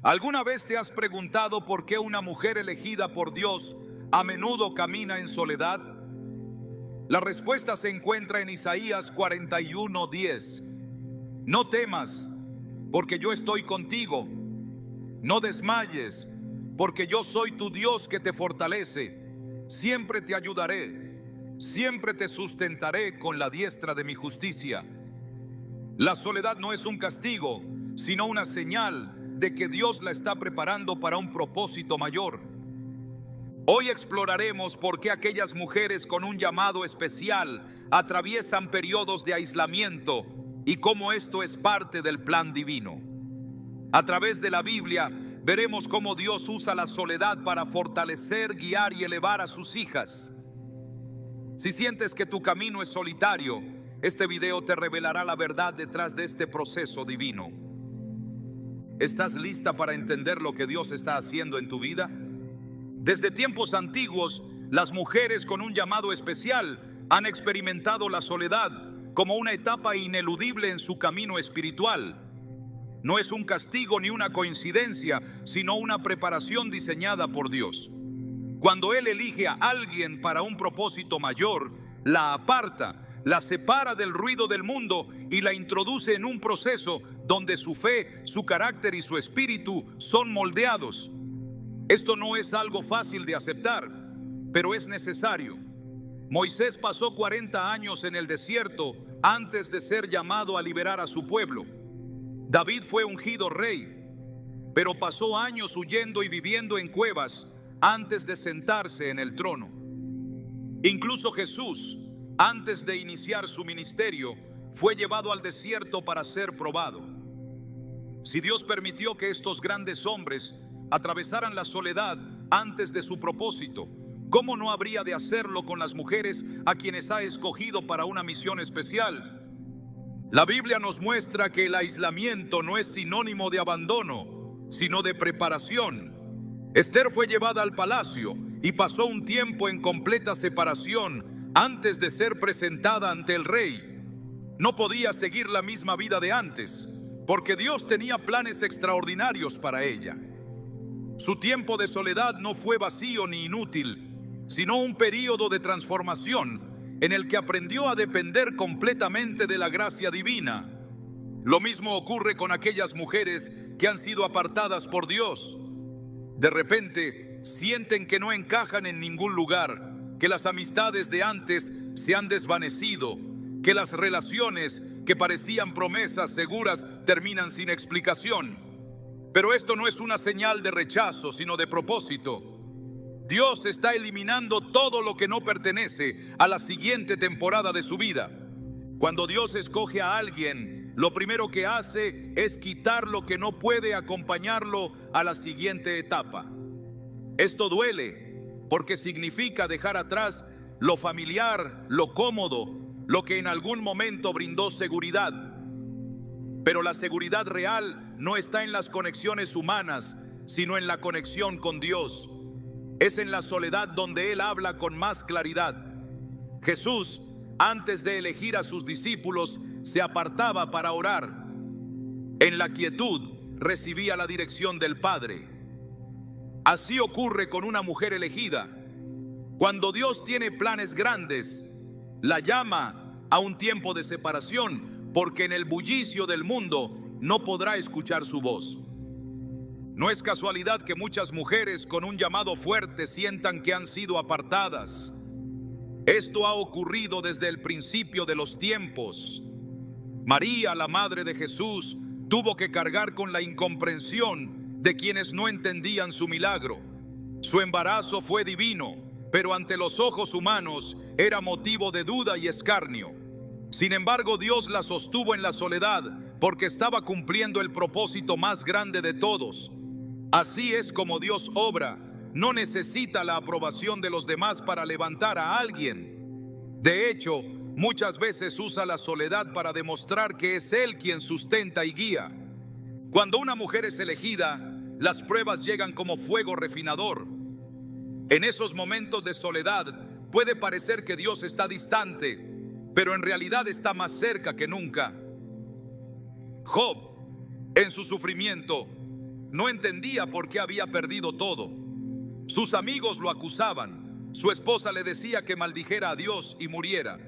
¿Alguna vez te has preguntado por qué una mujer elegida por Dios a menudo camina en soledad? La respuesta se encuentra en Isaías 41:10. No temas, porque yo estoy contigo. No desmayes, porque yo soy tu Dios que te fortalece. Siempre te ayudaré, siempre te sustentaré con la diestra de mi justicia. La soledad no es un castigo, sino una señal de que Dios la está preparando para un propósito mayor. Hoy exploraremos por qué aquellas mujeres con un llamado especial atraviesan periodos de aislamiento y cómo esto es parte del plan divino. A través de la Biblia veremos cómo Dios usa la soledad para fortalecer, guiar y elevar a sus hijas. Si sientes que tu camino es solitario, este video te revelará la verdad detrás de este proceso divino. ¿Estás lista para entender lo que Dios está haciendo en tu vida? Desde tiempos antiguos, las mujeres con un llamado especial han experimentado la soledad como una etapa ineludible en su camino espiritual. No es un castigo ni una coincidencia, sino una preparación diseñada por Dios. Cuando Él elige a alguien para un propósito mayor, la aparta, la separa del ruido del mundo y la introduce en un proceso donde su fe, su carácter y su espíritu son moldeados. Esto no es algo fácil de aceptar, pero es necesario. Moisés pasó 40 años en el desierto antes de ser llamado a liberar a su pueblo. David fue ungido rey, pero pasó años huyendo y viviendo en cuevas antes de sentarse en el trono. Incluso Jesús, antes de iniciar su ministerio, fue llevado al desierto para ser probado. Si Dios permitió que estos grandes hombres atravesaran la soledad antes de su propósito, ¿cómo no habría de hacerlo con las mujeres a quienes ha escogido para una misión especial? La Biblia nos muestra que el aislamiento no es sinónimo de abandono, sino de preparación. Esther fue llevada al palacio y pasó un tiempo en completa separación antes de ser presentada ante el rey. No podía seguir la misma vida de antes, porque Dios tenía planes extraordinarios para ella. Su tiempo de soledad no fue vacío ni inútil, sino un período de transformación en el que aprendió a depender completamente de la gracia divina. Lo mismo ocurre con aquellas mujeres que han sido apartadas por Dios. De repente sienten que no encajan en ningún lugar, que las amistades de antes se han desvanecido, que las relaciones que parecían promesas seguras terminan sin explicación. Pero esto no es una señal de rechazo, sino de propósito. Dios está eliminando todo lo que no pertenece a la siguiente temporada de su vida. Cuando Dios escoge a alguien, lo primero que hace es quitar lo que no puede acompañarlo a la siguiente etapa. Esto duele, porque significa dejar atrás lo familiar, lo cómodo, lo que en algún momento brindó seguridad. Pero la seguridad real no está en las conexiones humanas, sino en la conexión con Dios. Es en la soledad donde Él habla con más claridad. Jesús, antes de elegir a sus discípulos, se apartaba para orar. En la quietud recibía la dirección del Padre. Así ocurre con una mujer elegida. Cuando Dios tiene planes grandes, la llama a un tiempo de separación, porque en el bullicio del mundo no podrá escuchar su voz. No es casualidad que muchas mujeres con un llamado fuerte sientan que han sido apartadas. Esto ha ocurrido desde el principio de los tiempos. María, la madre de Jesús, tuvo que cargar con la incomprensión de quienes no entendían su milagro. Su embarazo fue divino, pero ante los ojos humanos era motivo de duda y escarnio. Sin embargo, Dios la sostuvo en la soledad porque estaba cumpliendo el propósito más grande de todos. Así es como Dios obra. No necesita la aprobación de los demás para levantar a alguien. De hecho, muchas veces usa la soledad para demostrar que es Él quien sustenta y guía. Cuando una mujer es elegida, las pruebas llegan como fuego refinador. En esos momentos de soledad puede parecer que Dios está distante, pero en realidad está más cerca que nunca. Job, en su sufrimiento, no entendía por qué había perdido todo. Sus amigos lo acusaban. Su esposa le decía que maldijera a Dios y muriera.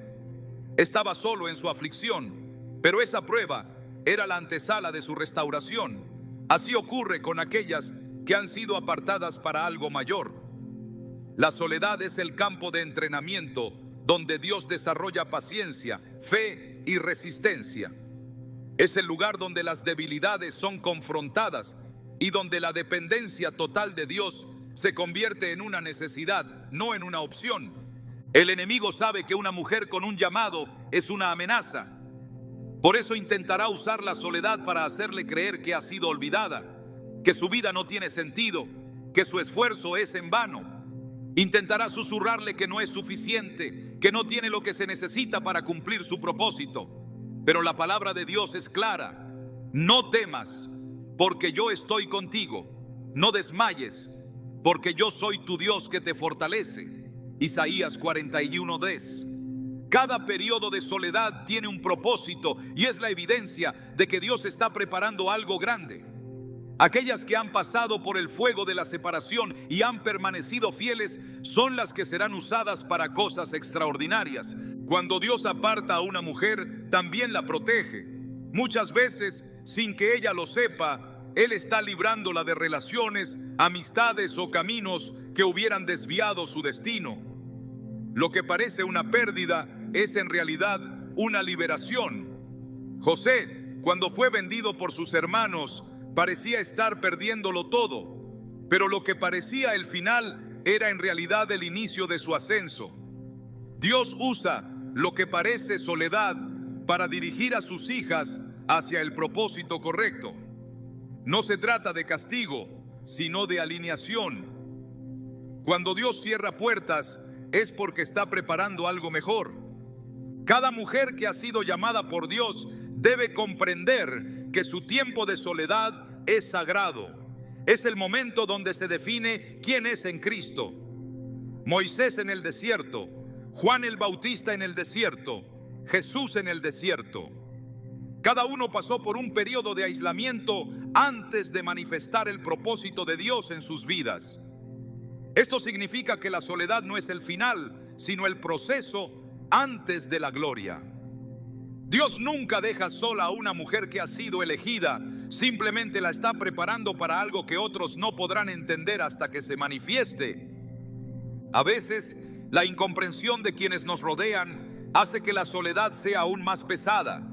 Estaba solo en su aflicción, pero esa prueba era la antesala de su restauración. Así ocurre con aquellas que han sido apartadas para algo mayor. La soledad es el campo de entrenamiento donde Dios desarrolla paciencia, fe y resistencia. Es el lugar donde las debilidades son confrontadas y donde la dependencia total de Dios se convierte en una necesidad, no en una opción. El enemigo sabe que una mujer con un llamado es una amenaza. Por eso intentará usar la soledad para hacerle creer que ha sido olvidada, que su vida no tiene sentido, que su esfuerzo es en vano. Intentará susurrarle que no es suficiente, que no tiene lo que se necesita para cumplir su propósito. Pero la palabra de Dios es clara: no temas, porque yo estoy contigo. No desmayes, porque yo soy tu Dios que te fortalece. Isaías 41:10. Cada periodo de soledad tiene un propósito y es la evidencia de que Dios está preparando algo grande. Aquellas que han pasado por el fuego de la separación y han permanecido fieles son las que serán usadas para cosas extraordinarias. Cuando Dios aparta a una mujer, también la protege. Muchas veces, sin que ella lo sepa, Él está librándola de relaciones, amistades o caminos que hubieran desviado su destino. Lo que parece una pérdida es en realidad una liberación. José, cuando fue vendido por sus hermanos, parecía estar perdiéndolo todo, pero lo que parecía el final era en realidad el inicio de su ascenso. Dios usa lo que parece soledad para dirigir a sus hijas hacia el propósito correcto. No se trata de castigo, sino de alineación. Cuando Dios cierra puertas, es porque está preparando algo mejor. Cada mujer que ha sido llamada por Dios debe comprender que su tiempo de soledad es sagrado. Es el momento donde se define quién es en Cristo. Moisés en el desierto, Juan el Bautista en el desierto, Jesús en el desierto. Cada uno pasó por un periodo de aislamiento antes de manifestar el propósito de Dios en sus vidas. Esto significa que la soledad no es el final, sino el proceso antes de la gloria. Dios nunca deja sola a una mujer que ha sido elegida, simplemente la está preparando para algo que otros no podrán entender hasta que se manifieste. A veces, la incomprensión de quienes nos rodean hace que la soledad sea aún más pesada.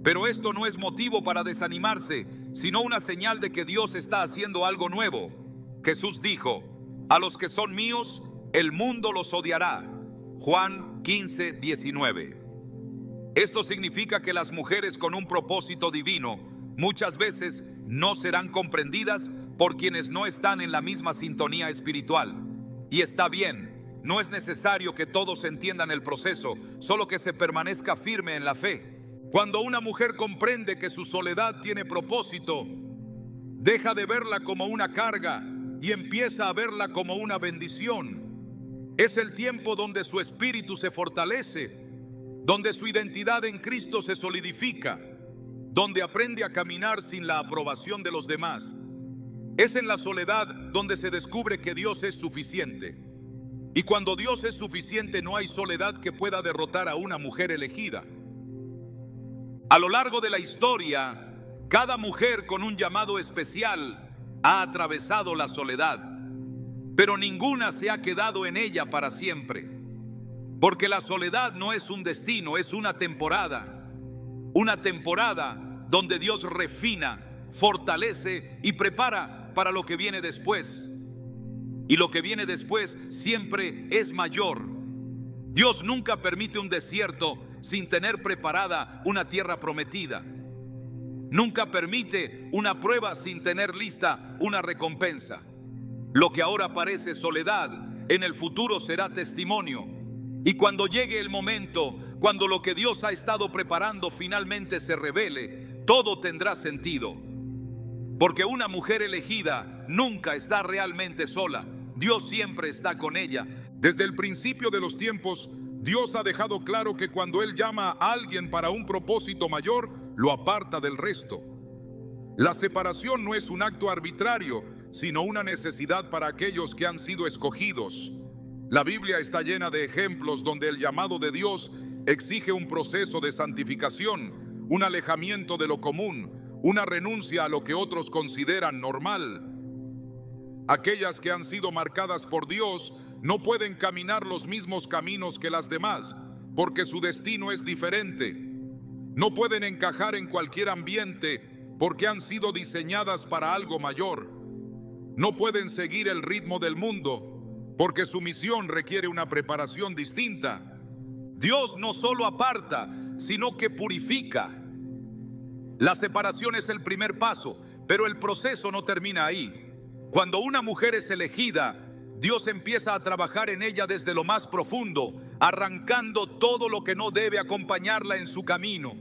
Pero esto no es motivo para desanimarse, sino una señal de que Dios está haciendo algo nuevo. Jesús dijo: a los que son míos, el mundo los odiará. Juan 15:19. Esto significa que las mujeres con un propósito divino muchas veces no serán comprendidas por quienes no están en la misma sintonía espiritual. Y está bien, no es necesario que todos entiendan el proceso, solo que se permanezca firme en la fe. Cuando una mujer comprende que su soledad tiene propósito, deja de verla como una carga y empieza a verla como una bendición. Es el tiempo donde su espíritu se fortalece, donde su identidad en Cristo se solidifica, donde aprende a caminar sin la aprobación de los demás. Es en la soledad donde se descubre que Dios es suficiente. Y cuando Dios es suficiente, no hay soledad que pueda derrotar a una mujer elegida. A lo largo de la historia, cada mujer con un llamado especial ha atravesado la soledad, pero ninguna se ha quedado en ella para siempre. Porque la soledad no es un destino, es una temporada donde Dios refina, fortalece y prepara para lo que viene después. Y lo que viene después siempre es mayor. Dios nunca permite un desierto sin tener preparada una tierra prometida. Nunca permite una prueba sin tener lista una recompensa. Lo que ahora parece soledad, en el futuro será testimonio. Y cuando llegue el momento, cuando lo que Dios ha estado preparando finalmente se revele, todo tendrá sentido. Porque una mujer elegida nunca está realmente sola. Dios siempre está con ella. Desde el principio de los tiempos, Dios ha dejado claro que cuando Él llama a alguien para un propósito mayor, lo aparta del resto. La separación no es un acto arbitrario, sino una necesidad para aquellos que han sido escogidos. La Biblia está llena de ejemplos donde el llamado de Dios exige un proceso de santificación, un alejamiento de lo común, una renuncia a lo que otros consideran normal. Aquellas que han sido marcadas por Dios no pueden caminar los mismos caminos que las demás, porque su destino es diferente. No pueden encajar en cualquier ambiente porque han sido diseñadas para algo mayor. No pueden seguir el ritmo del mundo porque su misión requiere una preparación distinta. Dios no solo aparta, sino que purifica. La separación es el primer paso, pero el proceso no termina ahí. Cuando una mujer es elegida, Dios empieza a trabajar en ella desde lo más profundo, arrancando todo lo que no debe acompañarla en su camino.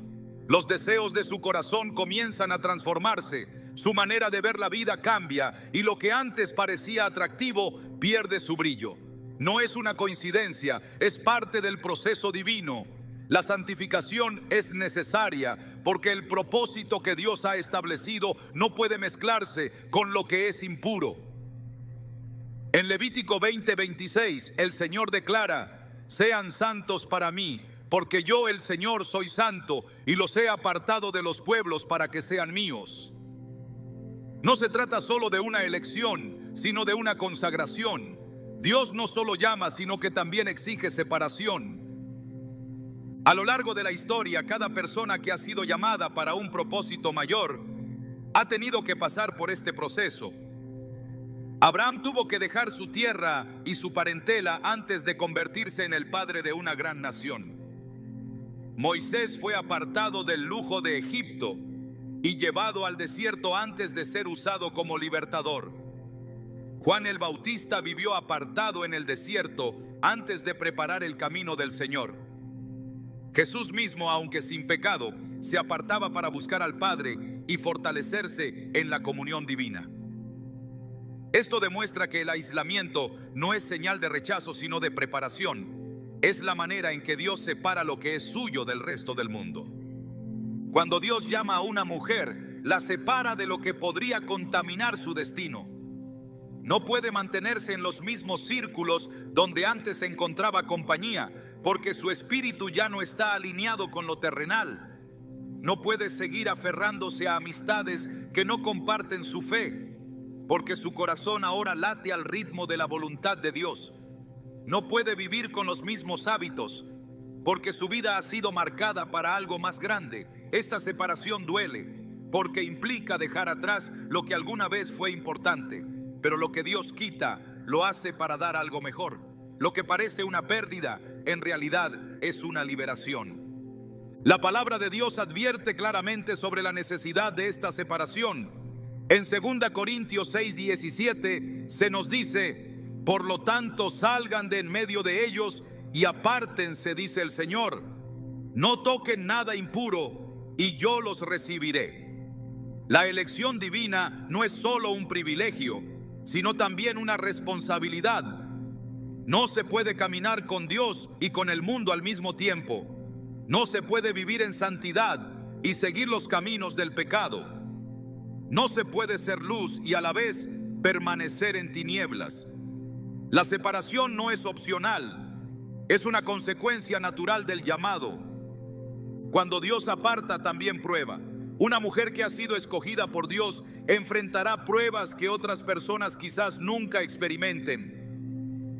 Los deseos de su corazón comienzan a transformarse, su manera de ver la vida cambia y lo que antes parecía atractivo pierde su brillo. No es una coincidencia, es parte del proceso divino. La santificación es necesaria porque el propósito que Dios ha establecido no puede mezclarse con lo que es impuro. En Levítico 20:26, el Señor declara: sean santos para mí, porque yo, el Señor, soy santo y los he apartado de los pueblos para que sean míos. No se trata solo de una elección, sino de una consagración. Dios no solo llama, sino que también exige separación. A lo largo de la historia, cada persona que ha sido llamada para un propósito mayor ha tenido que pasar por este proceso. Abraham tuvo que dejar su tierra y su parentela antes de convertirse en el padre de una gran nación. Moisés fue apartado del lujo de Egipto y llevado al desierto antes de ser usado como libertador. Juan el Bautista vivió apartado en el desierto antes de preparar el camino del Señor. Jesús mismo, aunque sin pecado, se apartaba para buscar al Padre y fortalecerse en la comunión divina. Esto demuestra que el aislamiento no es señal de rechazo, sino de preparación. Es la manera en que Dios separa lo que es suyo del resto del mundo. Cuando Dios llama a una mujer, la separa de lo que podría contaminar su destino. No puede mantenerse en los mismos círculos donde antes se encontraba compañía, porque su espíritu ya no está alineado con lo terrenal. No puede seguir aferrándose a amistades que no comparten su fe, porque su corazón ahora late al ritmo de la voluntad de Dios. No puede vivir con los mismos hábitos, porque su vida ha sido marcada para algo más grande. Esta separación duele, porque implica dejar atrás lo que alguna vez fue importante, pero lo que Dios quita lo hace para dar algo mejor. Lo que parece una pérdida, en realidad es una liberación. La palabra de Dios advierte claramente sobre la necesidad de esta separación. En 2 Corintios 6:17 se nos dice: por lo tanto salgan de en medio de ellos y apártense, dice el Señor. No toquen nada impuro y yo los recibiré. La elección divina no es solo un privilegio, sino también una responsabilidad. No se puede caminar con Dios y con el mundo al mismo tiempo. No se puede vivir en santidad y seguir los caminos del pecado. No se puede ser luz y a la vez permanecer en tinieblas. La separación no es opcional, es una consecuencia natural del llamado. Cuando Dios aparta, también prueba. Una mujer que ha sido escogida por Dios enfrentará pruebas que otras personas quizás nunca experimenten.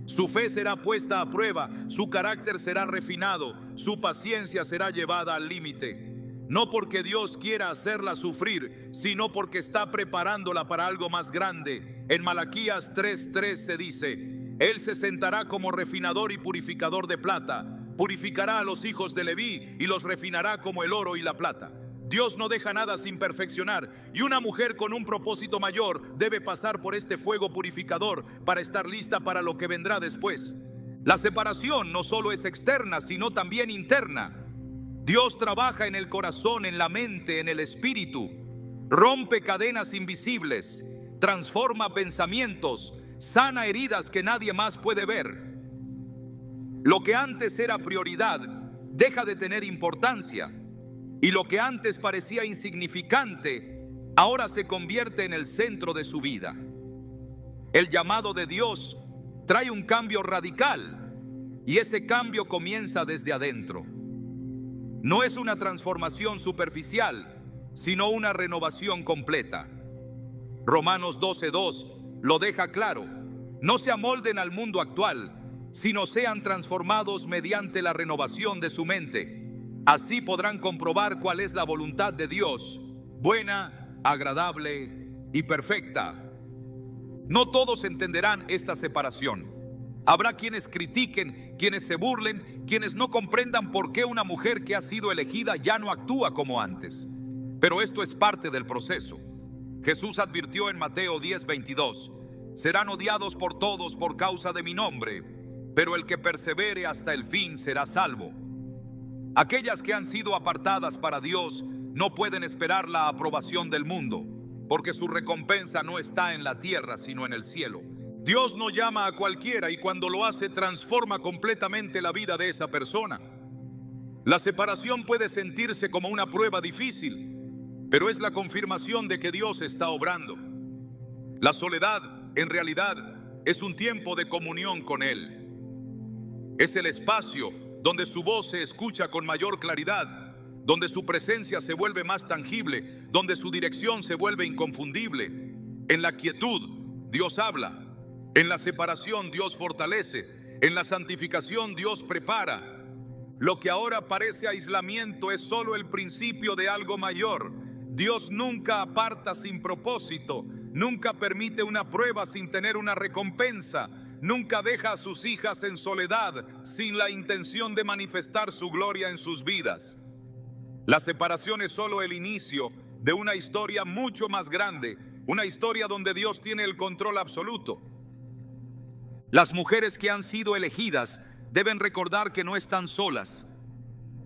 Su fe será puesta a prueba, su carácter será refinado, su paciencia será llevada al límite. No porque Dios quiera hacerla sufrir, sino porque está preparándola para algo más grande. En Malaquías 3:3 se dice: Él se sentará como refinador y purificador de plata, purificará a los hijos de Leví y los refinará como el oro y la plata. Dios no deja nada sin perfeccionar, y una mujer con un propósito mayor debe pasar por este fuego purificador para estar lista para lo que vendrá después. La separación no solo es externa, sino también interna. Dios trabaja en el corazón, en la mente, en el espíritu. Rompe cadenas invisibles, transforma pensamientos, sana heridas que nadie más puede ver. Lo que antes era prioridad deja de tener importancia, y lo que antes parecía insignificante ahora se convierte en el centro de su vida. El llamado de Dios trae un cambio radical y ese cambio comienza desde adentro. No es una transformación superficial, sino una renovación completa. Romanos 12:2 lo deja claro: no se amolden al mundo actual, sino sean transformados mediante la renovación de su mente. Así podrán comprobar cuál es la voluntad de Dios, buena, agradable y perfecta. No todos entenderán esta separación. Habrá quienes critiquen, quienes se burlen, quienes no comprendan por qué una mujer que ha sido elegida ya no actúa como antes. Pero esto es parte del proceso. Jesús advirtió en Mateo 10:22: serán odiados por todos por causa de mi nombre, pero el que persevere hasta el fin será salvo. Aquellas que han sido apartadas para Dios no pueden esperar la aprobación del mundo, porque su recompensa no está en la tierra, sino en el cielo. Dios no llama a cualquiera y cuando lo hace transforma completamente la vida de esa persona. La separación puede sentirse como una prueba difícil, pero es la confirmación de que Dios está obrando. La soledad, en realidad, es un tiempo de comunión con Él. Es el espacio donde su voz se escucha con mayor claridad, donde su presencia se vuelve más tangible, donde su dirección se vuelve inconfundible. En la quietud, Dios habla. En la separación, Dios fortalece. En la santificación, Dios prepara. Lo que ahora parece aislamiento es solo el principio de algo mayor. Dios nunca aparta sin propósito, nunca permite una prueba sin tener una recompensa, nunca deja a sus hijas en soledad sin la intención de manifestar su gloria en sus vidas. La separación es solo el inicio de una historia mucho más grande, una historia donde Dios tiene el control absoluto. Las mujeres que han sido elegidas deben recordar que no están solas.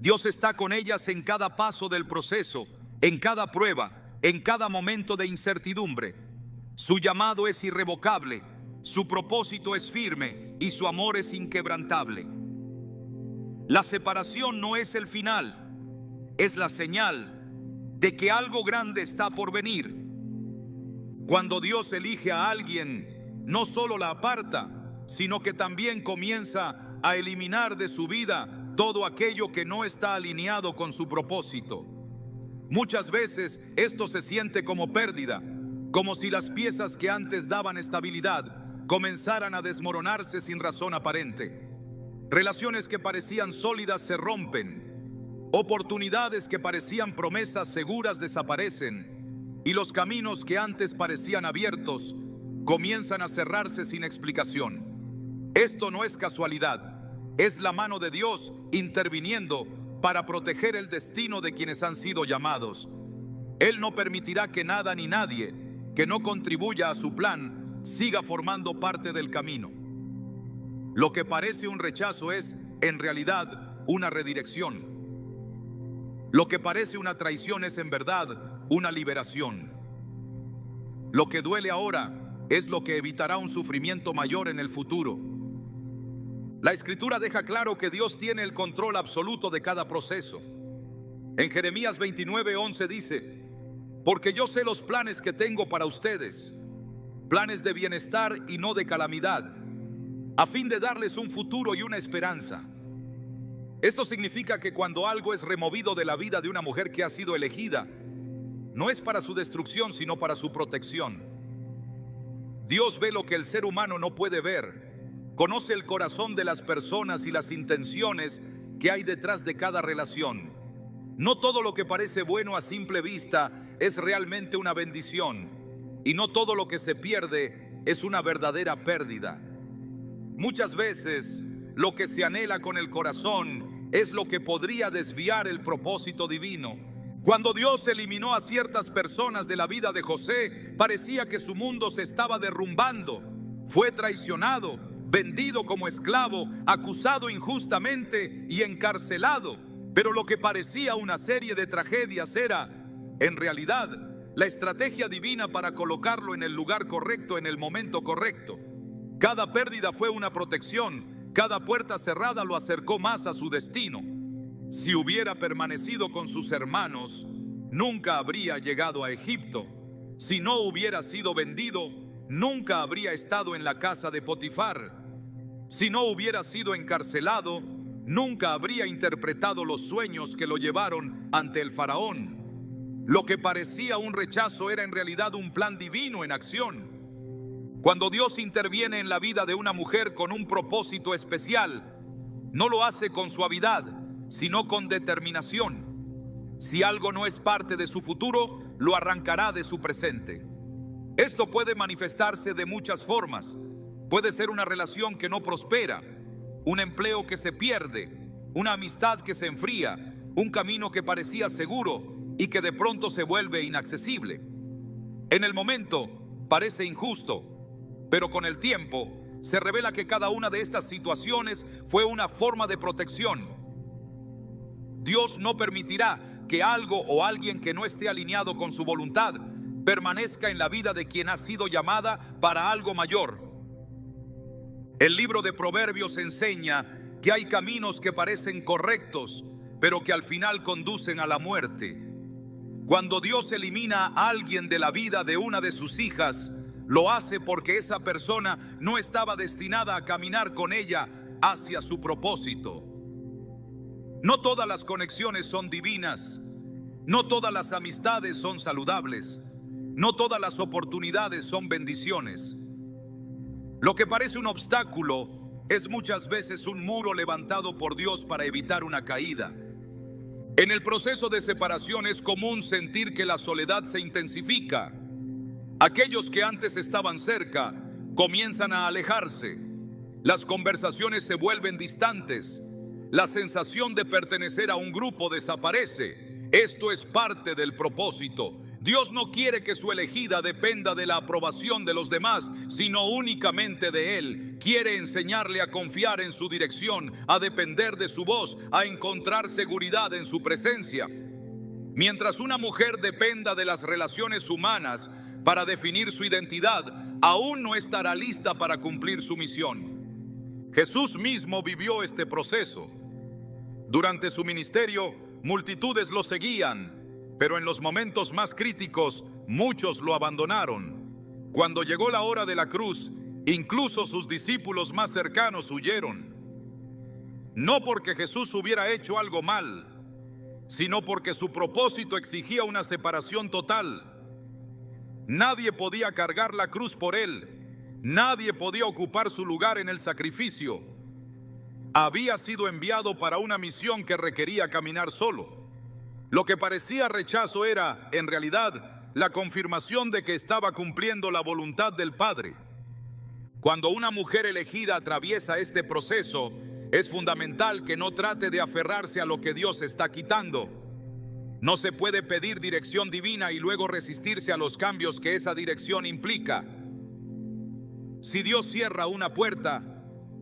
Dios está con ellas en cada paso del proceso, en cada prueba, en cada momento de incertidumbre. Su llamado es irrevocable, su propósito es firme y su amor es inquebrantable. La separación no es el final, es la señal de que algo grande está por venir. Cuando Dios elige a alguien, no solo la aparta, sino que también comienza a eliminar de su vida todo aquello que no está alineado con su propósito. Muchas veces esto se siente como pérdida, como si las piezas que antes daban estabilidad comenzaran a desmoronarse sin razón aparente. Relaciones que parecían sólidas se rompen, oportunidades que parecían promesas seguras desaparecen, y los caminos que antes parecían abiertos comienzan a cerrarse sin explicación. Esto no es casualidad, es la mano de Dios interviniendo para proteger el destino de quienes han sido llamados. Él no permitirá que nada ni nadie que no contribuya a su plan siga formando parte del camino. Lo que parece un rechazo es, en realidad, una redirección. Lo que parece una traición es, en verdad, una liberación. Lo que duele ahora es lo que evitará un sufrimiento mayor en el futuro. La Escritura deja claro que Dios tiene el control absoluto de cada proceso. En Jeremías 29:11 dice: porque yo sé los planes que tengo para ustedes, planes de bienestar y no de calamidad, a fin de darles un futuro y una esperanza. Esto significa que cuando algo es removido de la vida de una mujer que ha sido elegida, no es para su destrucción, sino para su protección. Dios ve lo que el ser humano no puede ver. Conoce el corazón de las personas y las intenciones que hay detrás de cada relación. No todo lo que parece bueno a simple vista es realmente una bendición, y no todo lo que se pierde es una verdadera pérdida. Muchas veces lo que se anhela con el corazón es lo que podría desviar el propósito divino. Cuando Dios eliminó a ciertas personas de la vida de José, parecía que su mundo se estaba derrumbando. Fue traicionado, vendido como esclavo, acusado injustamente y encarcelado. Pero lo que parecía una serie de tragedias era, en realidad, la estrategia divina para colocarlo en el lugar correcto en el momento correcto. Cada pérdida fue una protección, cada puerta cerrada lo acercó más a su destino. Si hubiera permanecido con sus hermanos, nunca habría llegado a Egipto. Si no hubiera sido vendido, nunca habría estado en la casa de Potifar. Si no hubiera sido encarcelado, nunca habría interpretado los sueños que lo llevaron ante el faraón. Lo que parecía un rechazo era en realidad un plan divino en acción. Cuando Dios interviene en la vida de una mujer con un propósito especial, no lo hace con suavidad, sino con determinación. Si algo no es parte de su futuro, lo arrancará de su presente. Esto puede manifestarse de muchas formas. Puede ser una relación que no prospera, un empleo que se pierde, una amistad que se enfría, un camino que parecía seguro y que de pronto se vuelve inaccesible. En el momento parece injusto, pero con el tiempo se revela que cada una de estas situaciones fue una forma de protección. Dios no permitirá que algo o alguien que no esté alineado con su voluntad permanezca en la vida de quien ha sido llamada para algo mayor. El libro de Proverbios enseña que hay caminos que parecen correctos, pero que al final conducen a la muerte. Cuando Dios elimina a alguien de la vida de una de sus hijas, lo hace porque esa persona no estaba destinada a caminar con ella hacia su propósito. No todas las conexiones son divinas, no todas las amistades son saludables, no todas las oportunidades son bendiciones. Lo que parece un obstáculo es muchas veces un muro levantado por Dios para evitar una caída. En el proceso de separación es común sentir que la soledad se intensifica. Aquellos que antes estaban cerca comienzan a alejarse. Las conversaciones se vuelven distantes. La sensación de pertenecer a un grupo desaparece. Esto es parte del propósito. Dios no quiere que su elegida dependa de la aprobación de los demás, sino únicamente de Él. Quiere enseñarle a confiar en su dirección, a depender de su voz, a encontrar seguridad en su presencia. Mientras una mujer dependa de las relaciones humanas para definir su identidad, aún no estará lista para cumplir su misión. Jesús mismo vivió este proceso. Durante su ministerio, multitudes lo seguían, pero en los momentos más críticos, muchos lo abandonaron. Cuando llegó la hora de la cruz, incluso sus discípulos más cercanos huyeron. No porque Jesús hubiera hecho algo mal, sino porque su propósito exigía una separación total. Nadie podía cargar la cruz por él. Nadie podía ocupar su lugar en el sacrificio. Había sido enviado para una misión que requería caminar solo. Lo que parecía rechazo era, en realidad, la confirmación de que estaba cumpliendo la voluntad del Padre. Cuando una mujer elegida atraviesa este proceso, es fundamental que no trate de aferrarse a lo que Dios está quitando. No se puede pedir dirección divina y luego resistirse a los cambios que esa dirección implica. Si Dios cierra una puerta,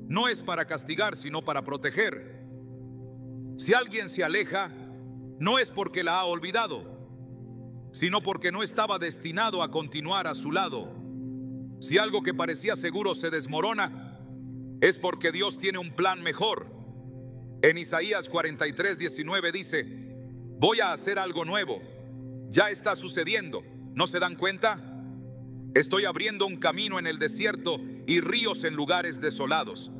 no es para castigar, sino para proteger. Si alguien se aleja, no es porque la ha olvidado, sino porque no estaba destinado a continuar a su lado. Si algo que parecía seguro se desmorona, es porque Dios tiene un plan mejor. En Isaías 43:19 dice: voy a hacer algo nuevo. Ya está sucediendo. ¿No se dan cuenta? Estoy abriendo un camino en el desierto y ríos en lugares desolados.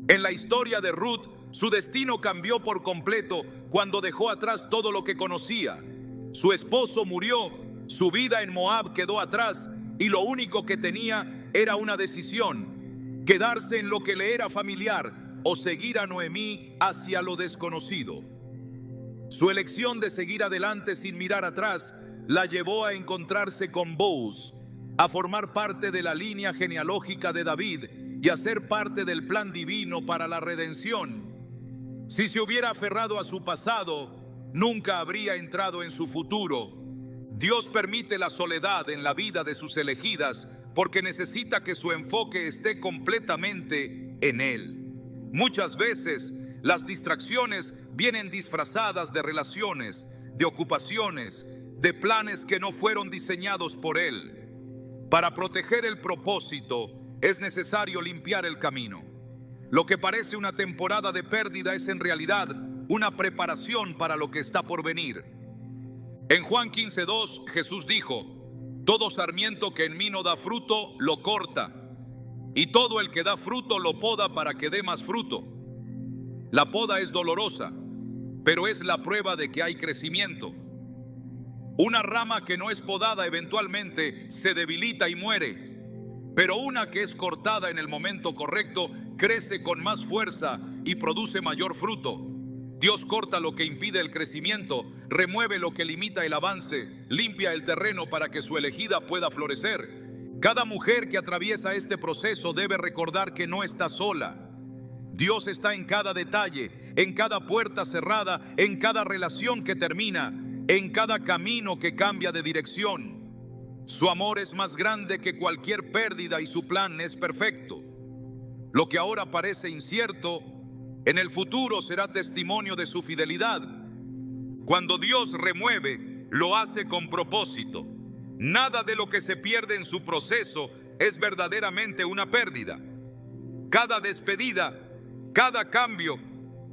En la historia de Ruth, su destino cambió por completo cuando dejó atrás todo lo que conocía. Su esposo murió, su vida en Moab quedó atrás y lo único que tenía era una decisión: quedarse en lo que le era familiar o seguir a Noemí hacia lo desconocido. Su elección de seguir adelante sin mirar atrás la llevó a encontrarse con Boaz, a formar parte de la línea genealógica de David y a ser parte del plan divino para la redención. Si se hubiera aferrado a su pasado, nunca habría entrado en su futuro. Dios permite la soledad en la vida de sus elegidas porque necesita que su enfoque esté completamente en Él. Muchas veces las distracciones vienen disfrazadas de relaciones, de ocupaciones, de planes que no fueron diseñados por Él. Para proteger el propósito es necesario limpiar el camino. Lo que parece una temporada de pérdida es en realidad una preparación para lo que está por venir. En Juan 15:2, Jesús dijo: Todo sarmiento que en mí no da fruto, lo corta, y todo el que da fruto lo poda para que dé más fruto. La poda es dolorosa, pero es la prueba de que hay crecimiento. Una rama que no es podada eventualmente se debilita y muere, pero una que es cortada en el momento correcto crece con más fuerza y produce mayor fruto. Dios corta lo que impide el crecimiento, remueve lo que limita el avance, limpia el terreno para que su elegida pueda florecer. Cada mujer que atraviesa este proceso debe recordar que no está sola. Dios está en cada detalle, en cada puerta cerrada, en cada relación que termina, en cada camino que cambia de dirección. Su amor es más grande que cualquier pérdida y su plan es perfecto. Lo que ahora parece incierto, en el futuro será testimonio de su fidelidad. Cuando Dios remueve, lo hace con propósito. Nada de lo que se pierde en su proceso es verdaderamente una pérdida. Cada despedida, cada cambio,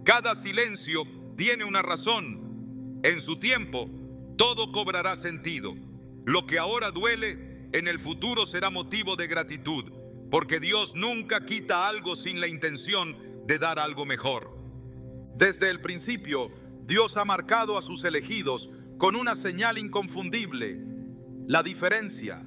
cada silencio tiene una razón. En su tiempo, todo cobrará sentido. Lo que ahora duele, en el futuro será motivo de gratitud, porque Dios nunca quita algo sin la intención de dar algo mejor. Desde el principio, Dios ha marcado a sus elegidos con una señal inconfundible: la diferencia.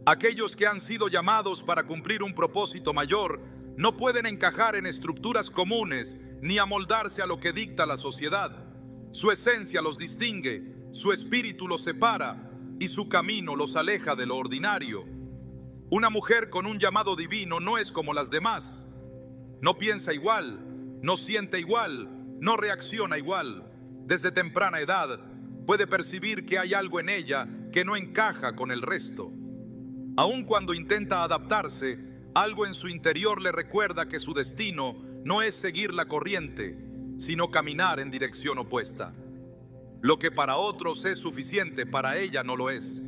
Aquellos que han sido llamados para cumplir un propósito mayor no pueden encajar en estructuras comunes ni amoldarse a lo que dicta la sociedad. Su esencia los distingue, su espíritu los separa y su camino los aleja de lo ordinario. Una mujer con un llamado divino no es como las demás. No piensa igual, no siente igual, no reacciona igual. Desde temprana edad puede percibir que hay algo en ella que no encaja con el resto. Aun cuando intenta adaptarse, algo en su interior le recuerda que su destino no es seguir la corriente, sino caminar en dirección opuesta. Lo que para otros es suficiente, para ella no lo es.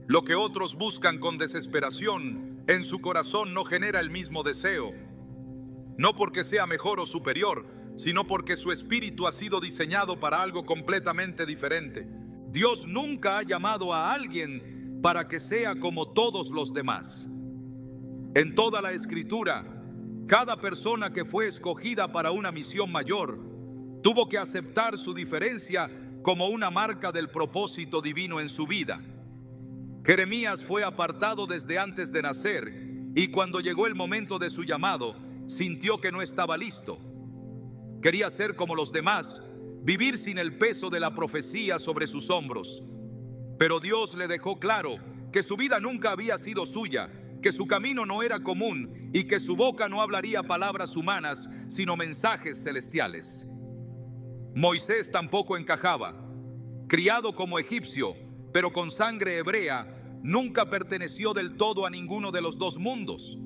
Lo que otros buscan con desesperación, en su corazón no genera el mismo deseo. No porque sea mejor o superior, sino porque su espíritu ha sido diseñado para algo completamente diferente. Dios nunca ha llamado a alguien para que sea como todos los demás. En toda la Escritura, cada persona que fue escogida para una misión mayor tuvo que aceptar su diferencia como una marca del propósito divino en su vida. Jeremías fue apartado desde antes de nacer y cuando llegó el momento de su llamado, sintió que no estaba listo. Quería ser como los demás, vivir sin el peso de la profecía sobre sus hombros. Pero Dios le dejó claro que su vida nunca había sido suya, que su camino no era común y que su boca no hablaría palabras humanas, sino mensajes celestiales. Moisés tampoco encajaba. Criado como egipcio, pero con sangre hebrea, nunca perteneció del todo a ninguno de los dos mundos.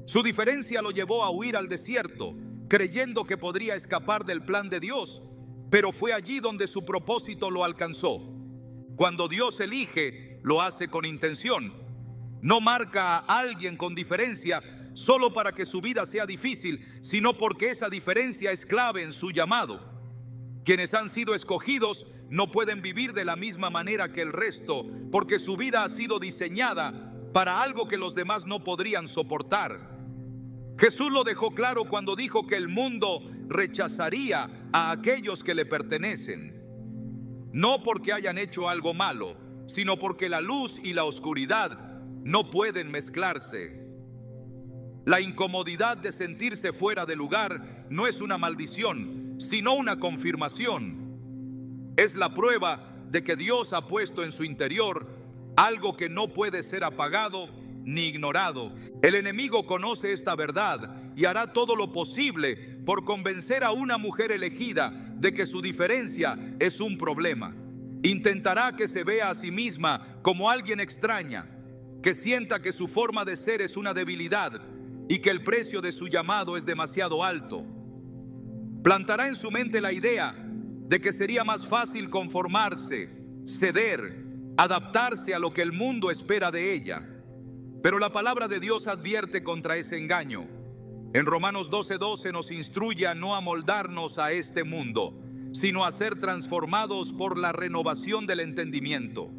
Su diferencia lo llevó a huir al desierto, creyendo que podría escapar del plan de Dios, pero fue allí donde su propósito lo alcanzó. Cuando Dios elige, lo hace con intención. No marca a alguien con diferencia solo para que su vida sea difícil, sino porque esa diferencia es clave en su llamado. Quienes han sido escogidos no pueden vivir de la misma manera que el resto, porque su vida ha sido diseñada para algo que los demás no podrían soportar. Jesús lo dejó claro cuando dijo que el mundo rechazaría a aquellos que le pertenecen. No porque hayan hecho algo malo, sino porque la luz y la oscuridad no pueden mezclarse. La incomodidad de sentirse fuera de lugar no es una maldición, sino una confirmación. Es la prueba de que Dios ha puesto en su interior algo que no puede ser apagado ni ignorado. El enemigo conoce esta verdad y hará todo lo posible por convencer a una mujer elegida de que su diferencia es un problema. Intentará que se vea a sí misma como alguien extraña, que sienta que su forma de ser es una debilidad y que el precio de su llamado es demasiado alto. Plantará en su mente la idea de que sería más fácil conformarse, ceder, adaptarse a lo que el mundo espera de ella. Pero la palabra de Dios advierte contra ese engaño. En Romanos 12:12 nos instruye a no amoldarnos a este mundo, sino a ser transformados por la renovación del entendimiento.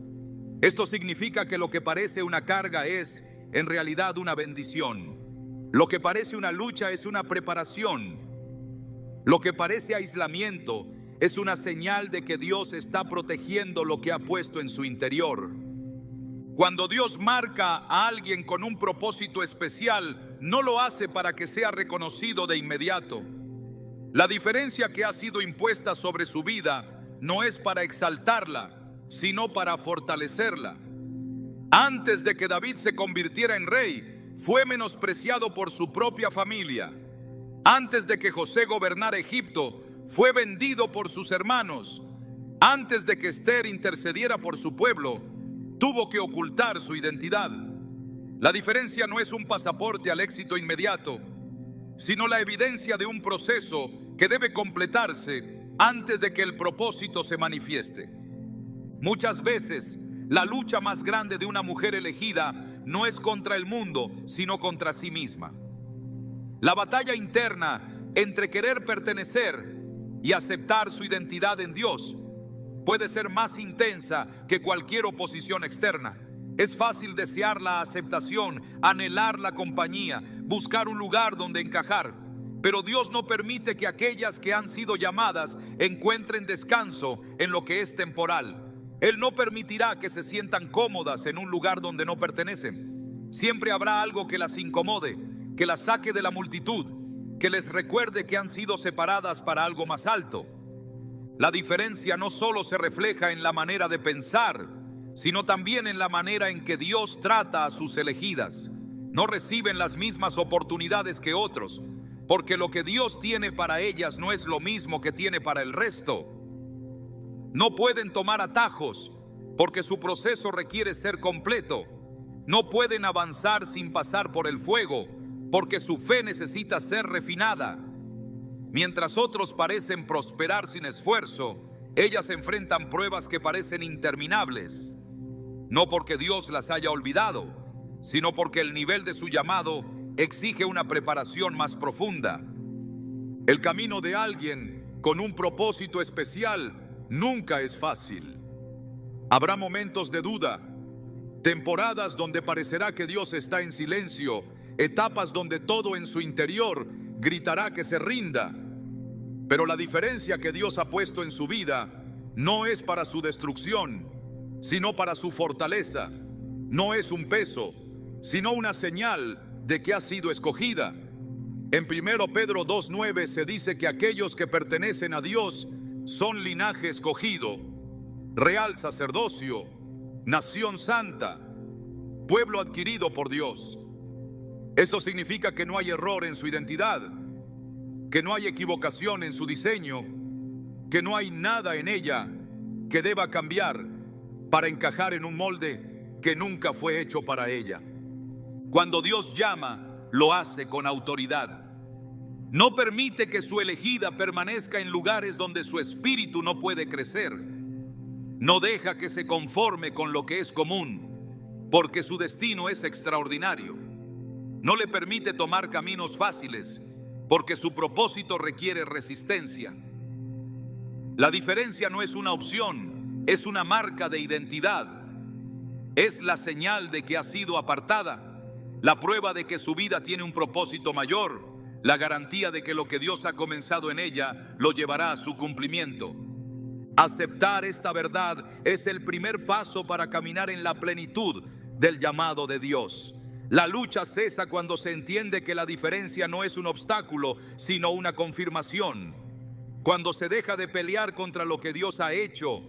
Esto significa que lo que parece una carga es, en realidad, una bendición. Lo que parece una lucha es una preparación. Lo que parece aislamiento es una señal de que Dios está protegiendo lo que ha puesto en su interior. Cuando Dios marca a alguien con un propósito especial, no lo hace para que sea reconocido de inmediato. La diferencia que ha sido impuesta sobre su vida no es para exaltarla, sino para fortalecerla. Antes de que David se convirtiera en rey, fue menospreciado por su propia familia. Antes de que José gobernara Egipto, fue vendido por sus hermanos. Antes de que Esther intercediera por su pueblo, tuvo que ocultar su identidad. La diferencia no es un pasaporte al éxito inmediato, sino la evidencia de un proceso que debe completarse antes de que el propósito se manifieste. Muchas veces, la lucha más grande de una mujer elegida no es contra el mundo, sino contra sí misma. La batalla interna entre querer pertenecer y aceptar su identidad en Dios puede ser más intensa que cualquier oposición externa. Es fácil desear la aceptación, anhelar la compañía, buscar un lugar donde encajar. Pero Dios no permite que aquellas que han sido llamadas encuentren descanso en lo que es temporal. Él no permitirá que se sientan cómodas en un lugar donde no pertenecen. Siempre habrá algo que las incomode, que las saque de la multitud, que les recuerde que han sido separadas para algo más alto. La diferencia no solo se refleja en la manera de pensar, sino también en la manera en que Dios trata a sus elegidas. No reciben las mismas oportunidades que otros, porque lo que Dios tiene para ellas no es lo mismo que tiene para el resto. No pueden tomar atajos, porque su proceso requiere ser completo. No pueden avanzar sin pasar por el fuego, porque su fe necesita ser refinada. Mientras otros parecen prosperar sin esfuerzo, ellas enfrentan pruebas que parecen interminables. No porque Dios las haya olvidado, sino porque el nivel de su llamado exige una preparación más profunda. El camino de alguien con un propósito especial nunca es fácil. Habrá momentos de duda, temporadas donde parecerá que Dios está en silencio, etapas donde todo en su interior gritará que se rinda. Pero la diferencia que Dios ha puesto en su vida no es para su destrucción, sino para su fortaleza. No es un peso, sino una señal de que ha sido escogida. En 1 Pedro 2:9 se dice que aquellos que pertenecen a Dios son linaje escogido, real sacerdocio, nación santa, pueblo adquirido por Dios. Esto significa que no hay error en su identidad, que no hay equivocación en su diseño, que no hay nada en ella que deba cambiar para encajar en un molde que nunca fue hecho para ella. Cuando Dios llama, lo hace con autoridad. No permite que su elegida permanezca en lugares donde su espíritu no puede crecer. No deja que se conforme con lo que es común, porque su destino es extraordinario. No le permite tomar caminos fáciles, porque su propósito requiere resistencia. La diferencia no es una opción, es una marca de identidad. Es la señal de que ha sido apartada, la prueba de que su vida tiene un propósito mayor, la garantía de que lo que Dios ha comenzado en ella lo llevará a su cumplimiento. Aceptar esta verdad es el primer paso para caminar en la plenitud del llamado de Dios. La lucha cesa cuando se entiende que la diferencia no es un obstáculo, sino una confirmación. Cuando se deja de pelear contra lo que Dios ha hecho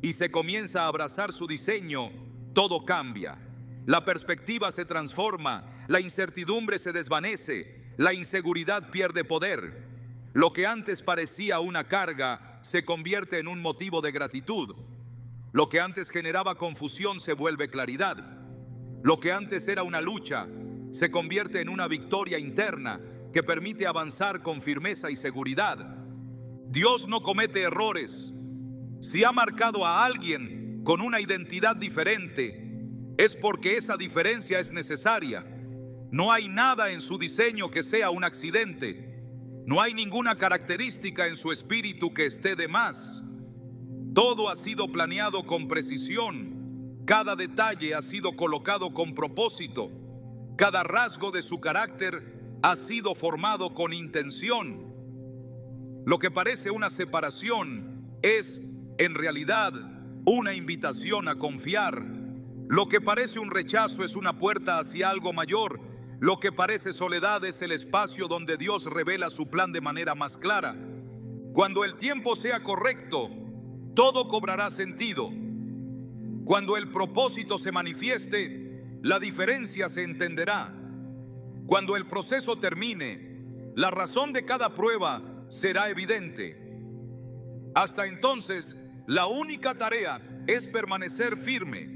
y se comienza a abrazar su diseño, todo cambia. La perspectiva se transforma, la incertidumbre se desvanece, la inseguridad pierde poder. Lo que antes parecía una carga se convierte en un motivo de gratitud. Lo que antes generaba confusión se vuelve claridad. Lo que antes era una lucha se convierte en una victoria interna que permite avanzar con firmeza y seguridad. Dios no comete errores. Si ha marcado a alguien con una identidad diferente, es porque esa diferencia es necesaria. No hay nada en su diseño que sea un accidente. No hay ninguna característica en su espíritu que esté de más. Todo ha sido planeado con precisión. Cada detalle ha sido colocado con propósito. Cada rasgo de su carácter ha sido formado con intención. Lo que parece una separación es, en realidad, una invitación a confiar. Lo que parece un rechazo es una puerta hacia algo mayor. Lo que parece soledad es el espacio donde Dios revela su plan de manera más clara. Cuando el tiempo sea correcto, todo cobrará sentido. Cuando el propósito se manifieste, la diferencia se entenderá. Cuando el proceso termine, la razón de cada prueba será evidente. Hasta entonces, la única tarea es permanecer firme,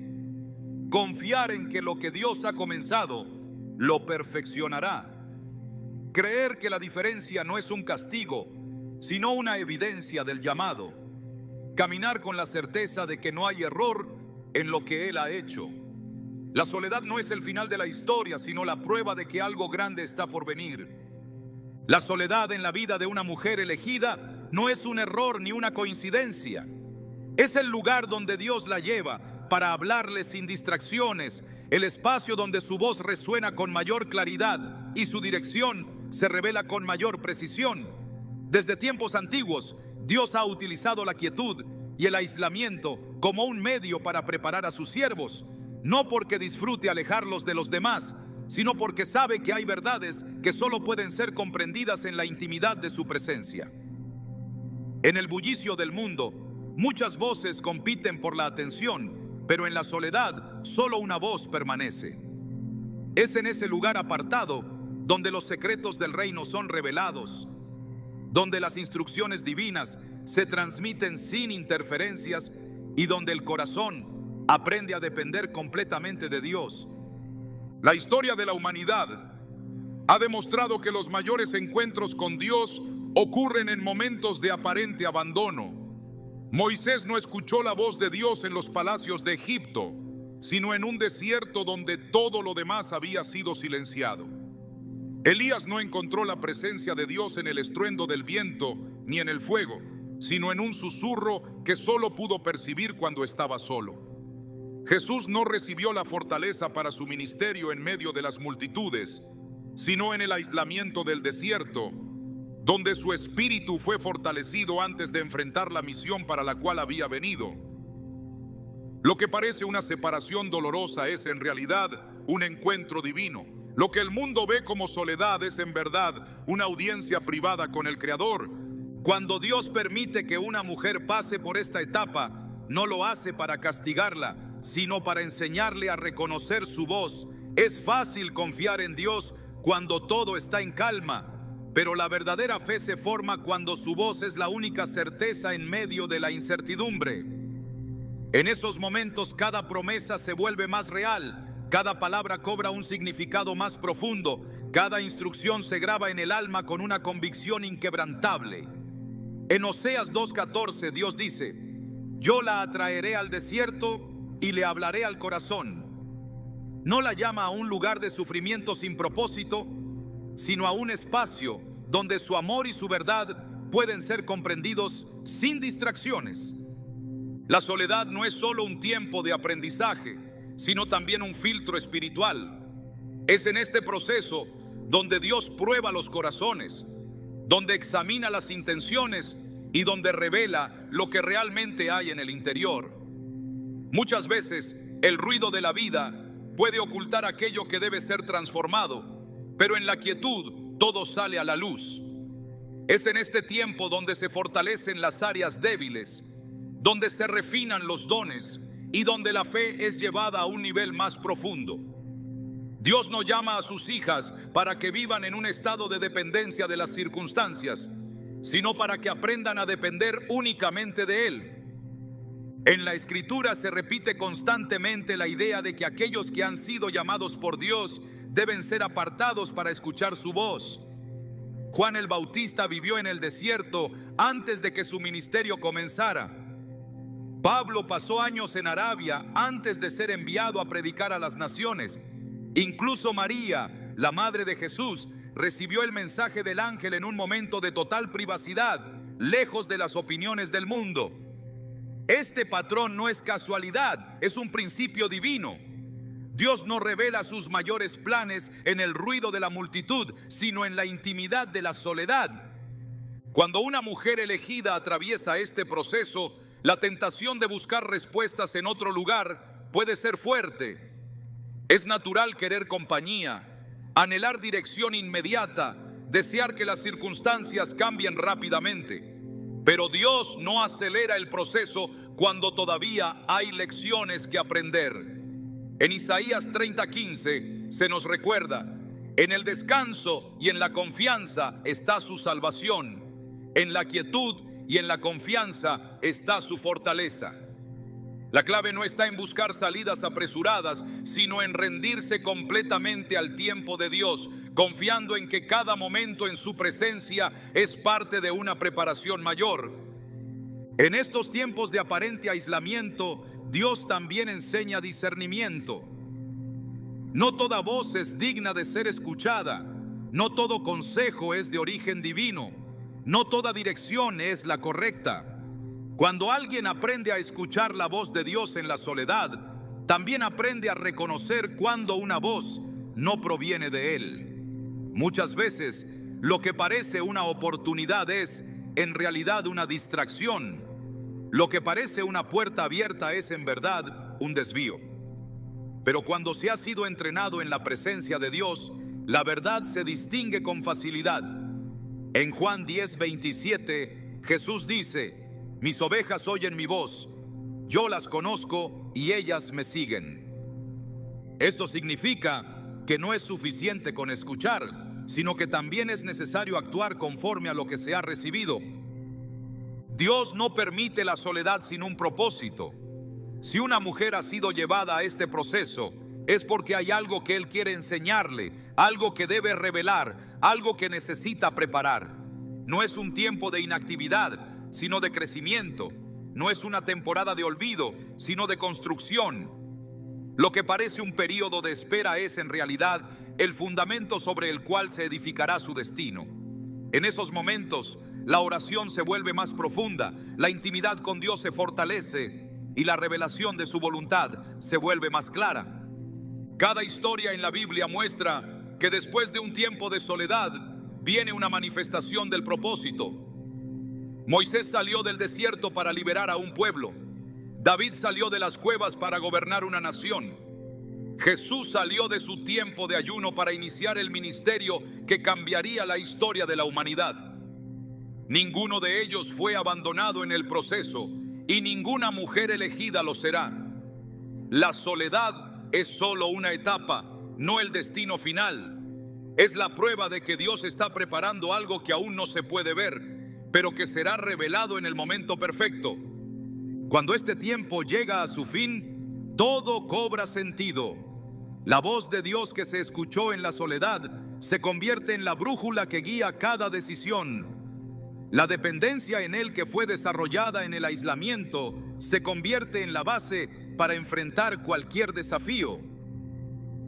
confiar en que lo que Dios ha comenzado, lo perfeccionará. Creer que la diferencia no es un castigo, sino una evidencia del llamado. Caminar con la certeza de que no hay error en lo que Él ha hecho. La soledad no es el final de la historia, sino la prueba de que algo grande está por venir. La soledad en la vida de una mujer elegida no es un error ni una coincidencia. Es el lugar donde Dios la lleva para hablarle sin distracciones, el espacio donde su voz resuena con mayor claridad y su dirección se revela con mayor precisión. Desde tiempos antiguos, Dios ha utilizado la quietud y el aislamiento como un medio para preparar a sus siervos, no porque disfrute alejarlos de los demás, sino porque sabe que hay verdades que solo pueden ser comprendidas en la intimidad de su presencia. En el bullicio del mundo, muchas voces compiten por la atención, pero en la soledad solo una voz permanece. Es en ese lugar apartado donde los secretos del reino son revelados, donde las instrucciones divinas se transmiten sin interferencias y donde el corazón aprende a depender completamente de Dios. La historia de la humanidad ha demostrado que los mayores encuentros con Dios ocurren en momentos de aparente abandono. Moisés no escuchó la voz de Dios en los palacios de Egipto, sino en un desierto donde todo lo demás había sido silenciado. Elías no encontró la presencia de Dios en el estruendo del viento ni en el fuego, sino en un susurro que solo pudo percibir cuando estaba solo. Jesús no recibió la fortaleza para su ministerio en medio de las multitudes, sino en el aislamiento del desierto, donde su espíritu fue fortalecido antes de enfrentar la misión para la cual había venido. Lo que parece una separación dolorosa es en realidad un encuentro divino. Lo que el mundo ve como soledad es en verdad una audiencia privada con el Creador. Cuando Dios permite que una mujer pase por esta etapa, no lo hace para castigarla, sino para enseñarle a reconocer su voz. Es fácil confiar en Dios cuando todo está en calma, pero la verdadera fe se forma cuando su voz es la única certeza en medio de la incertidumbre. En esos momentos cada promesa se vuelve más real, cada palabra cobra un significado más profundo, cada instrucción se graba en el alma con una convicción inquebrantable. En Oseas 2:14 Dios dice: yo la atraeré al desierto y le hablaré al corazón. No la llama a un lugar de sufrimiento sin propósito, sino a un espacio donde su amor y su verdad pueden ser comprendidos sin distracciones. La soledad no es solo un tiempo de aprendizaje, sino también un filtro espiritual. Es en este proceso donde Dios prueba los corazones, donde examina las intenciones y donde revela lo que realmente hay en el interior. Muchas veces el ruido de la vida puede ocultar aquello que debe ser transformado, pero en la quietud todo sale a la luz. Es en este tiempo donde se fortalecen las áreas débiles, donde se refinan los dones y donde la fe es llevada a un nivel más profundo. Dios no llama a sus hijas para que vivan en un estado de dependencia de las circunstancias, sino para que aprendan a depender únicamente de Él. En la Escritura se repite constantemente la idea de que aquellos que han sido llamados por Dios deben ser apartados para escuchar su voz. Juan el Bautista vivió en el desierto antes de que su ministerio comenzara. Pablo pasó años en Arabia antes de ser enviado a predicar a las naciones. Incluso María, la madre de Jesús, recibió el mensaje del ángel en un momento de total privacidad, lejos de las opiniones del mundo. Este patrón no es casualidad, es un principio divino. Dios no revela sus mayores planes en el ruido de la multitud, sino en la intimidad de la soledad. Cuando una mujer elegida atraviesa este proceso, la tentación de buscar respuestas en otro lugar puede ser fuerte. Es natural querer compañía, anhelar dirección inmediata, desear que las circunstancias cambien rápidamente. Pero Dios no acelera el proceso cuando todavía hay lecciones que aprender. En Isaías 30:15 se nos recuerda: en el descanso y en la confianza está su salvación. En la quietud y en la confianza está su fortaleza. La clave no está en buscar salidas apresuradas, sino en rendirse completamente al tiempo de Dios, confiando en que cada momento en su presencia es parte de una preparación mayor. En estos tiempos de aparente aislamiento, Dios también enseña discernimiento. No toda voz es digna de ser escuchada, no todo consejo es de origen divino, no toda dirección es la correcta. Cuando alguien aprende a escuchar la voz de Dios en la soledad, también aprende a reconocer cuando una voz no proviene de Él. Muchas veces, lo que parece una oportunidad es, en realidad, una distracción. Lo que parece una puerta abierta es, en verdad, un desvío. Pero cuando se ha sido entrenado en la presencia de Dios, la verdad se distingue con facilidad. En Juan 10:27, Jesús dice: mis ovejas oyen mi voz, yo las conozco y ellas me siguen. Esto significa que no es suficiente con escuchar, sino que también es necesario actuar conforme a lo que se ha recibido. Dios no permite la soledad sin un propósito. Si una mujer ha sido llevada a este proceso, es porque hay algo que Él quiere enseñarle, algo que debe revelar, algo que necesita preparar. No es un tiempo de inactividad, sino de crecimiento. No es una temporada de olvido, sino de construcción. Lo que parece un período de espera es, en realidad, el fundamento sobre el cual se edificará su destino. En esos momentos, la oración se vuelve más profunda, la intimidad con Dios se fortalece y la revelación de su voluntad se vuelve más clara. Cada historia en la Biblia muestra que después de un tiempo de soledad viene una manifestación del propósito. Moisés salió del desierto para liberar a un pueblo. David salió de las cuevas para gobernar una nación. Jesús salió de su tiempo de ayuno para iniciar el ministerio que cambiaría la historia de la humanidad. Ninguno de ellos fue abandonado en el proceso y ninguna mujer elegida lo será. La soledad es solo una etapa, no el destino final. Es la prueba de que Dios está preparando algo que aún no se puede ver, pero que será revelado en el momento perfecto. Cuando este tiempo llega a su fin, todo cobra sentido. La voz de Dios que se escuchó en la soledad se convierte en la brújula que guía cada decisión. La dependencia en Él que fue desarrollada en el aislamiento se convierte en la base para enfrentar cualquier desafío.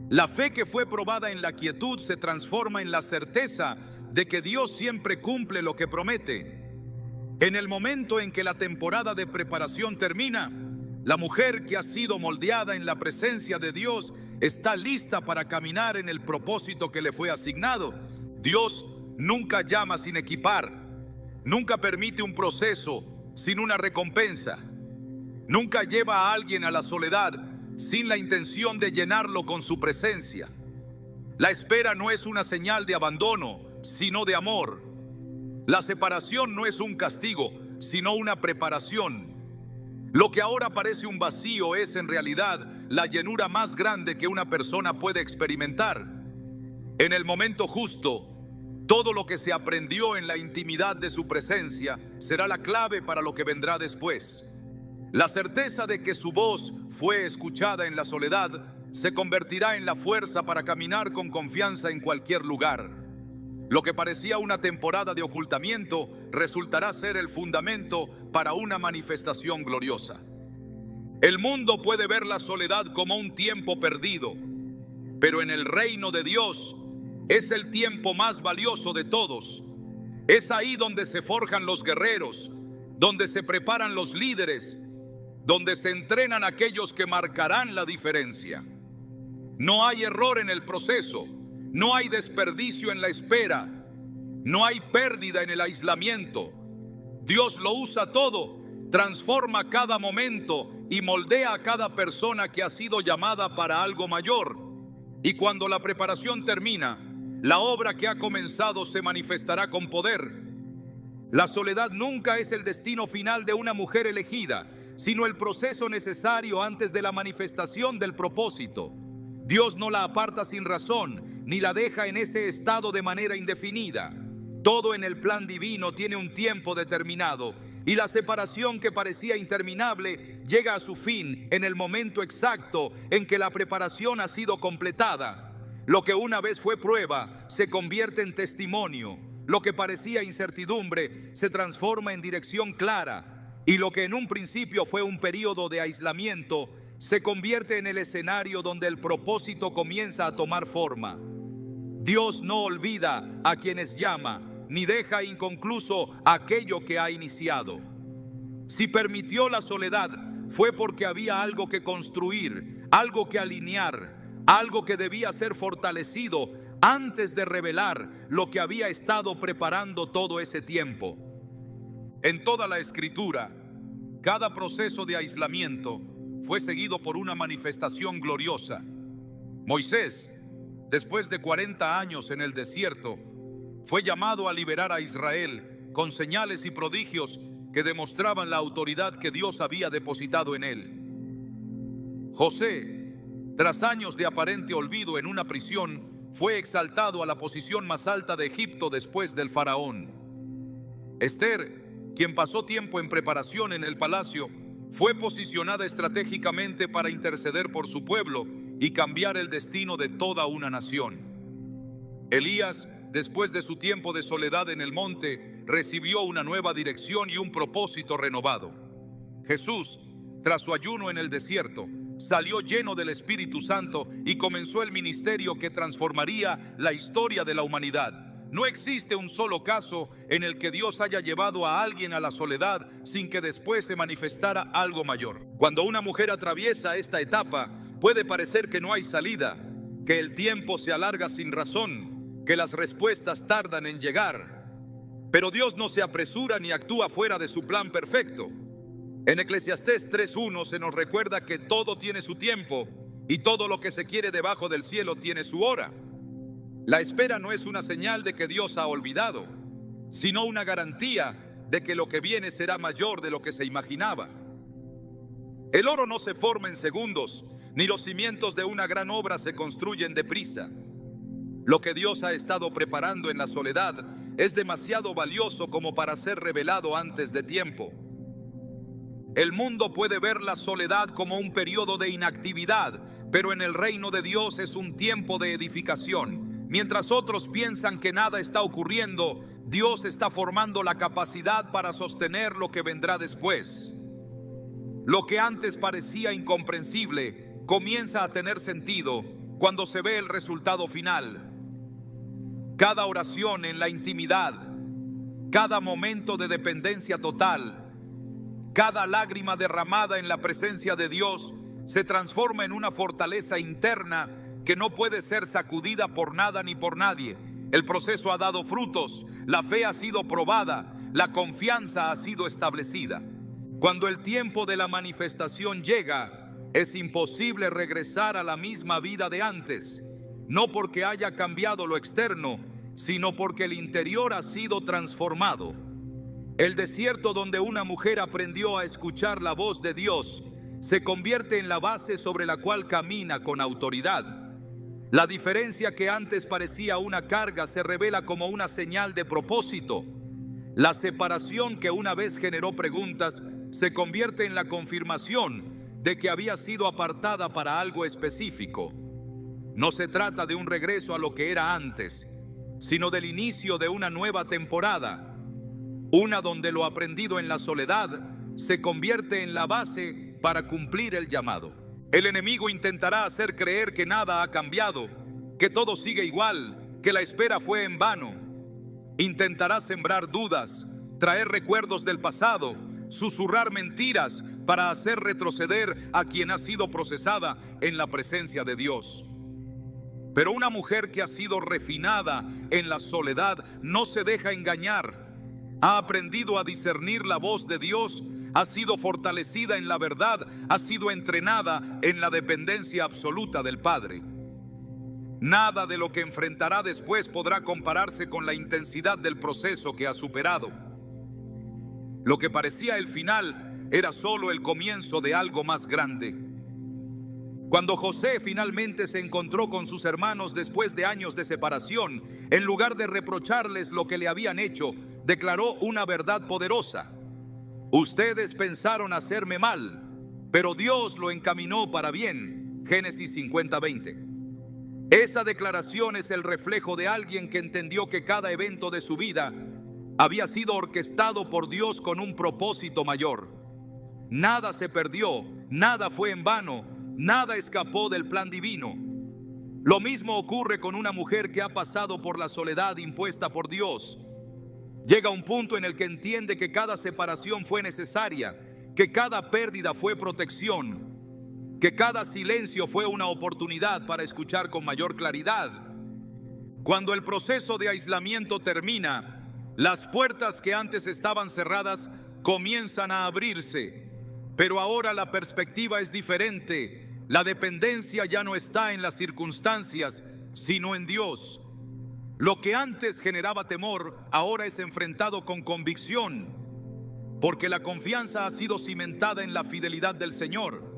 La fe que fue probada en la quietud se transforma en la certeza de que Dios siempre cumple lo que promete. En el momento en que la temporada de preparación termina, la mujer que ha sido moldeada en la presencia de Dios está lista para caminar en el propósito que le fue asignado. Dios nunca llama sin equipar, nunca permite un proceso sin una recompensa, nunca lleva a alguien a la soledad sin la intención de llenarlo con su presencia. La espera no es una señal de abandono, sino de amor. La separación no es un castigo, sino una preparación. Lo que ahora parece un vacío es en realidad la llenura más grande que una persona puede experimentar. En el momento justo, todo lo que se aprendió en la intimidad de su presencia será la clave para lo que vendrá después. La certeza de que su voz fue escuchada en la soledad se convertirá en la fuerza para caminar con confianza en cualquier lugar. Lo que parecía una temporada de ocultamiento resultará ser el fundamento para una manifestación gloriosa. El mundo puede ver la soledad como un tiempo perdido, pero en el reino de Dios es el tiempo más valioso de todos. Es ahí donde se forjan los guerreros, donde se preparan los líderes donde se entrenan aquellos que marcarán la diferencia. No hay error en el proceso, no hay desperdicio en la espera, no hay pérdida en el aislamiento. Dios lo usa todo, transforma cada momento y moldea a cada persona que ha sido llamada para algo mayor. Y cuando la preparación termina, la obra que ha comenzado se manifestará con poder. La soledad nunca es el destino final de una mujer elegida, sino el proceso necesario antes de la manifestación del propósito. Dios no la aparta sin razón, ni la deja en ese estado de manera indefinida. Todo en el plan divino tiene un tiempo determinado, y la separación que parecía interminable llega a su fin en el momento exacto en que la preparación ha sido completada. Lo que una vez fue prueba se convierte en testimonio. Lo que parecía incertidumbre se transforma en dirección clara, y lo que en un principio fue un período de aislamiento se convierte en el escenario donde el propósito comienza a tomar forma. Dios no olvida a quienes llama, ni deja inconcluso aquello que ha iniciado. Si permitió la soledad, fue porque había algo que construir, algo que alinear, algo que debía ser fortalecido antes de revelar lo que había estado preparando todo ese tiempo. En toda la Escritura, cada proceso de aislamiento fue seguido por una manifestación gloriosa. Moisés, después de 40 años en el desierto, fue llamado a liberar a Israel con señales y prodigios que demostraban la autoridad que Dios había depositado en él. José, tras años de aparente olvido en una prisión, fue exaltado a la posición más alta de Egipto después del faraón. Esther, quien pasó tiempo en preparación en el palacio, fue posicionada estratégicamente para interceder por su pueblo y cambiar el destino de toda una nación. Elías, después de su tiempo de soledad en el monte, recibió una nueva dirección y un propósito renovado. Jesús, tras su ayuno en el desierto, salió lleno del Espíritu Santo y comenzó el ministerio que transformaría la historia de la humanidad. No existe un solo caso en el que Dios haya llevado a alguien a la soledad sin que después se manifestara algo mayor. Cuando una mujer atraviesa esta etapa, puede parecer que no hay salida, que el tiempo se alarga sin razón, que las respuestas tardan en llegar. Pero Dios no se apresura ni actúa fuera de su plan perfecto. En Eclesiastés 3:1 se nos recuerda que todo tiene su tiempo y todo lo que se quiere debajo del cielo tiene su hora. La espera no es una señal de que Dios ha olvidado, sino una garantía de que lo que viene será mayor de lo que se imaginaba. El oro no se forma en segundos, ni los cimientos de una gran obra se construyen deprisa. Lo que Dios ha estado preparando en la soledad es demasiado valioso como para ser revelado antes de tiempo. El mundo puede ver la soledad como un periodo de inactividad, pero en el reino de Dios es un tiempo de edificación. Mientras otros piensan que nada está ocurriendo, Dios está formando la capacidad para sostener lo que vendrá después. Lo que antes parecía incomprensible comienza a tener sentido cuando se ve el resultado final. Cada oración en la intimidad, cada momento de dependencia total, cada lágrima derramada en la presencia de Dios se transforma en una fortaleza interna que no puede ser sacudida por nada ni por nadie. El proceso ha dado frutos, la fe ha sido probada, la confianza ha sido establecida. Cuando el tiempo de la manifestación llega, es imposible regresar a la misma vida de antes, no porque haya cambiado lo externo, sino porque el interior ha sido transformado. El desierto donde una mujer aprendió a escuchar la voz de Dios se convierte en la base sobre la cual camina con autoridad. La diferencia que antes parecía una carga se revela como una señal de propósito. La separación que una vez generó preguntas se convierte en la confirmación de que había sido apartada para algo específico. No se trata de un regreso a lo que era antes, sino del inicio de una nueva temporada, una donde lo aprendido en la soledad se convierte en la base para cumplir el llamado. El enemigo intentará hacer creer que nada ha cambiado, que todo sigue igual, que la espera fue en vano. Intentará sembrar dudas, traer recuerdos del pasado, susurrar mentiras para hacer retroceder a quien ha sido procesada en la presencia de Dios. Pero una mujer que ha sido refinada en la soledad no se deja engañar. Ha aprendido a discernir la voz de Dios, ha sido fortalecida en la verdad, ha sido entrenada en la dependencia absoluta del Padre. Nada de lo que enfrentará después podrá compararse con la intensidad del proceso que ha superado. Lo que parecía el final era solo el comienzo de algo más grande. Cuando José finalmente se encontró con sus hermanos después de años de separación, en lugar de reprocharles lo que le habían hecho, declaró una verdad poderosa: ustedes pensaron hacerme mal, pero Dios lo encaminó para bien. Génesis 50:20. Esa declaración es el reflejo de alguien que entendió que cada evento de su vida había sido orquestado por Dios con un propósito mayor. Nada se perdió, nada fue en vano, nada escapó del plan divino. Lo mismo ocurre con una mujer que ha pasado por la soledad impuesta por Dios. Llega un punto en el que entiende que cada separación fue necesaria, que cada pérdida fue protección, que cada silencio fue una oportunidad para escuchar con mayor claridad. Cuando el proceso de aislamiento termina, las puertas que antes estaban cerradas comienzan a abrirse, pero ahora la perspectiva es diferente. La dependencia ya no está en las circunstancias, sino en Dios. Lo que antes generaba temor, ahora es enfrentado con convicción, porque la confianza ha sido cimentada en la fidelidad del Señor.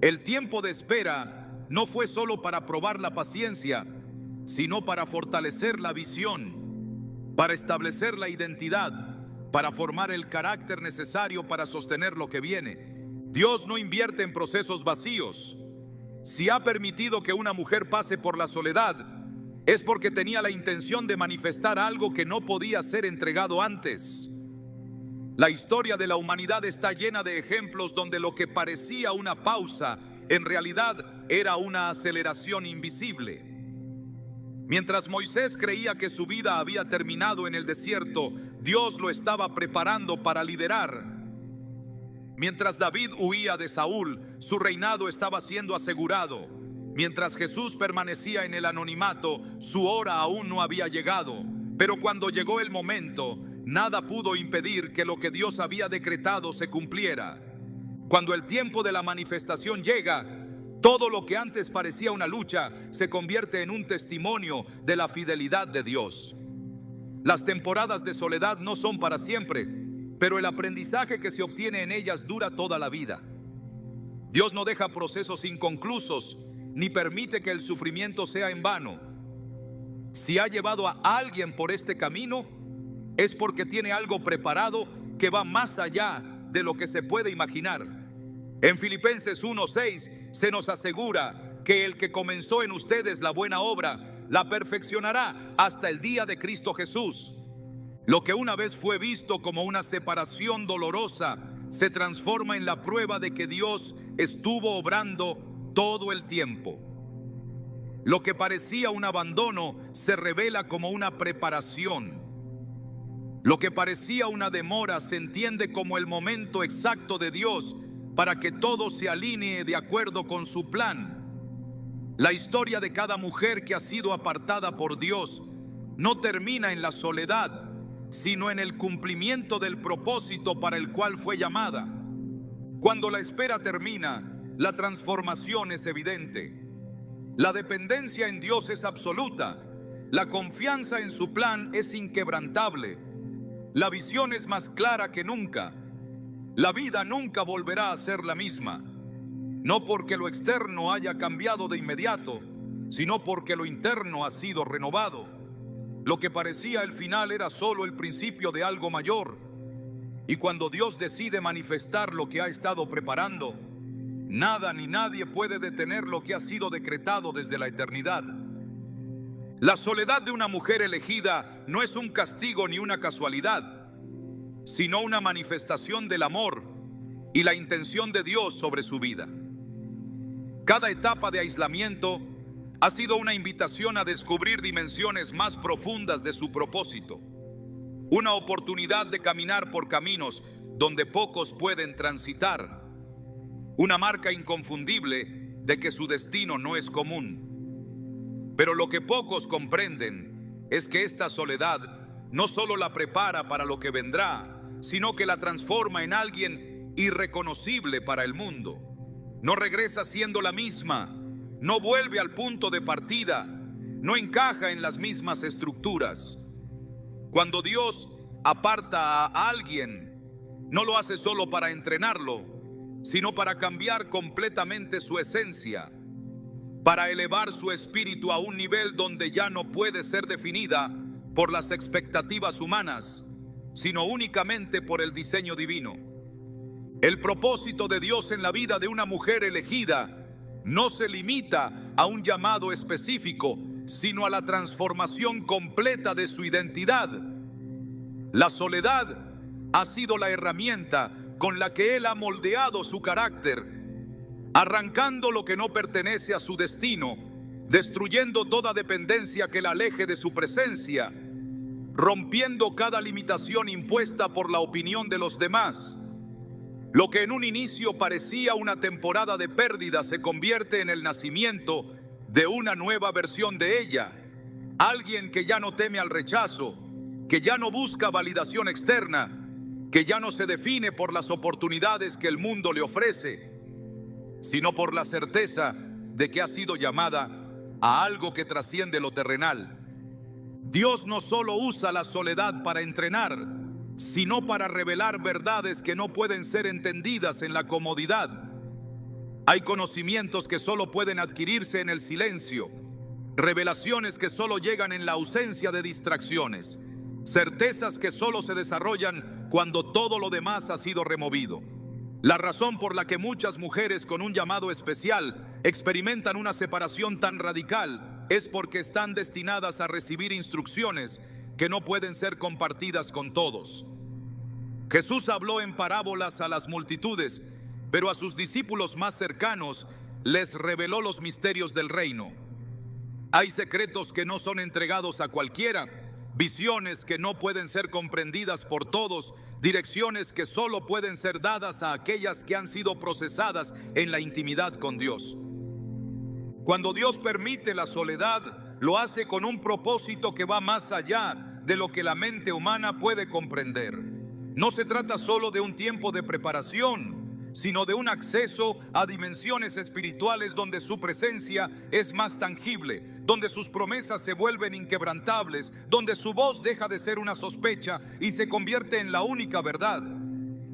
El tiempo de espera no fue solo para probar la paciencia, sino para fortalecer la visión, para establecer la identidad, para formar el carácter necesario para sostener lo que viene. Dios no invierte en procesos vacíos. Si ha permitido que una mujer pase por la soledad, es porque tenía la intención de manifestar algo que no podía ser entregado antes. La historia de la humanidad está llena de ejemplos donde lo que parecía una pausa, en realidad era una aceleración invisible. Mientras Moisés creía que su vida había terminado en el desierto, Dios lo estaba preparando para liderar. Mientras David huía de Saúl, su reinado estaba siendo asegurado. Mientras Jesús permanecía en el anonimato, su hora aún no había llegado. Pero cuando llegó el momento, nada pudo impedir que lo que Dios había decretado se cumpliera. Cuando el tiempo de la manifestación llega, todo lo que antes parecía una lucha se convierte en un testimonio de la fidelidad de Dios. Las temporadas de soledad no son para siempre, pero el aprendizaje que se obtiene en ellas dura toda la vida. Dios no deja procesos inconclusos, ni permite que el sufrimiento sea en vano. Si ha llevado a alguien por este camino, es porque tiene algo preparado que va más allá de lo que se puede imaginar. En Filipenses 1:6 se nos asegura que el que comenzó en ustedes la buena obra, la perfeccionará hasta el día de Cristo Jesús. Lo que una vez fue visto como una separación dolorosa, se transforma en la prueba de que Dios estuvo obrando todo el tiempo. Lo que parecía un abandono se revela como una preparación. Lo que parecía una demora se entiende como el momento exacto de Dios para que todo se alinee de acuerdo con su plan. La historia de cada mujer que ha sido apartada por Dios no termina en la soledad, sino en el cumplimiento del propósito para el cual fue llamada. Cuando la espera termina, la transformación es evidente. La dependencia en Dios es absoluta. La confianza en su plan es inquebrantable. La visión es más clara que nunca. La vida nunca volverá a ser la misma. No porque lo externo haya cambiado de inmediato, sino porque lo interno ha sido renovado. Lo que parecía el final era solo el principio de algo mayor. Y cuando Dios decide manifestar lo que ha estado preparando, nada ni nadie puede detener lo que ha sido decretado desde la eternidad. La soledad de una mujer elegida no es un castigo ni una casualidad, sino una manifestación del amor y la intención de Dios sobre su vida. Cada etapa de aislamiento ha sido una invitación a descubrir dimensiones más profundas de su propósito, una oportunidad de caminar por caminos donde pocos pueden transitar, una marca inconfundible de que su destino no es común. Pero lo que pocos comprenden es que esta soledad no solo la prepara para lo que vendrá, sino que la transforma en alguien irreconocible para el mundo. No regresa siendo la misma, no vuelve al punto de partida, no encaja en las mismas estructuras. Cuando Dios aparta a alguien, no lo hace solo para entrenarlo, sino para cambiar completamente su esencia, para elevar su espíritu a un nivel donde ya no puede ser definida por las expectativas humanas, sino únicamente por el diseño divino. El propósito de Dios en la vida de una mujer elegida no se limita a un llamado específico, sino a la transformación completa de su identidad. La soledad ha sido la herramienta con la que Él ha moldeado su carácter, arrancando lo que no pertenece a su destino, destruyendo toda dependencia que la aleje de su presencia, rompiendo cada limitación impuesta por la opinión de los demás. Lo que en un inicio parecía una temporada de pérdida se convierte en el nacimiento de una nueva versión de ella. Alguien que ya no teme al rechazo, que ya no busca validación externa, que ya no se define por las oportunidades que el mundo le ofrece, sino por la certeza de que ha sido llamada a algo que trasciende lo terrenal. Dios no solo usa la soledad para entrenar, sino para revelar verdades que no pueden ser entendidas en la comodidad. Hay conocimientos que solo pueden adquirirse en el silencio, revelaciones que solo llegan en la ausencia de distracciones, certezas que solo se desarrollan cuando todo lo demás ha sido removido. La razón por la que muchas mujeres con un llamado especial experimentan una separación tan radical es porque están destinadas a recibir instrucciones que no pueden ser compartidas con todos. Jesús habló en parábolas a las multitudes, pero a sus discípulos más cercanos les reveló los misterios del reino. Hay secretos que no son entregados a cualquiera, visiones que no pueden ser comprendidas por todos, direcciones que solo pueden ser dadas a aquellas que han sido procesadas en la intimidad con Dios. Cuando Dios permite la soledad, lo hace con un propósito que va más allá de lo que la mente humana puede comprender. No se trata solo de un tiempo de preparación, sino de un acceso a dimensiones espirituales donde su presencia es más tangible, donde sus promesas se vuelven inquebrantables, donde su voz deja de ser una sospecha y se convierte en la única verdad.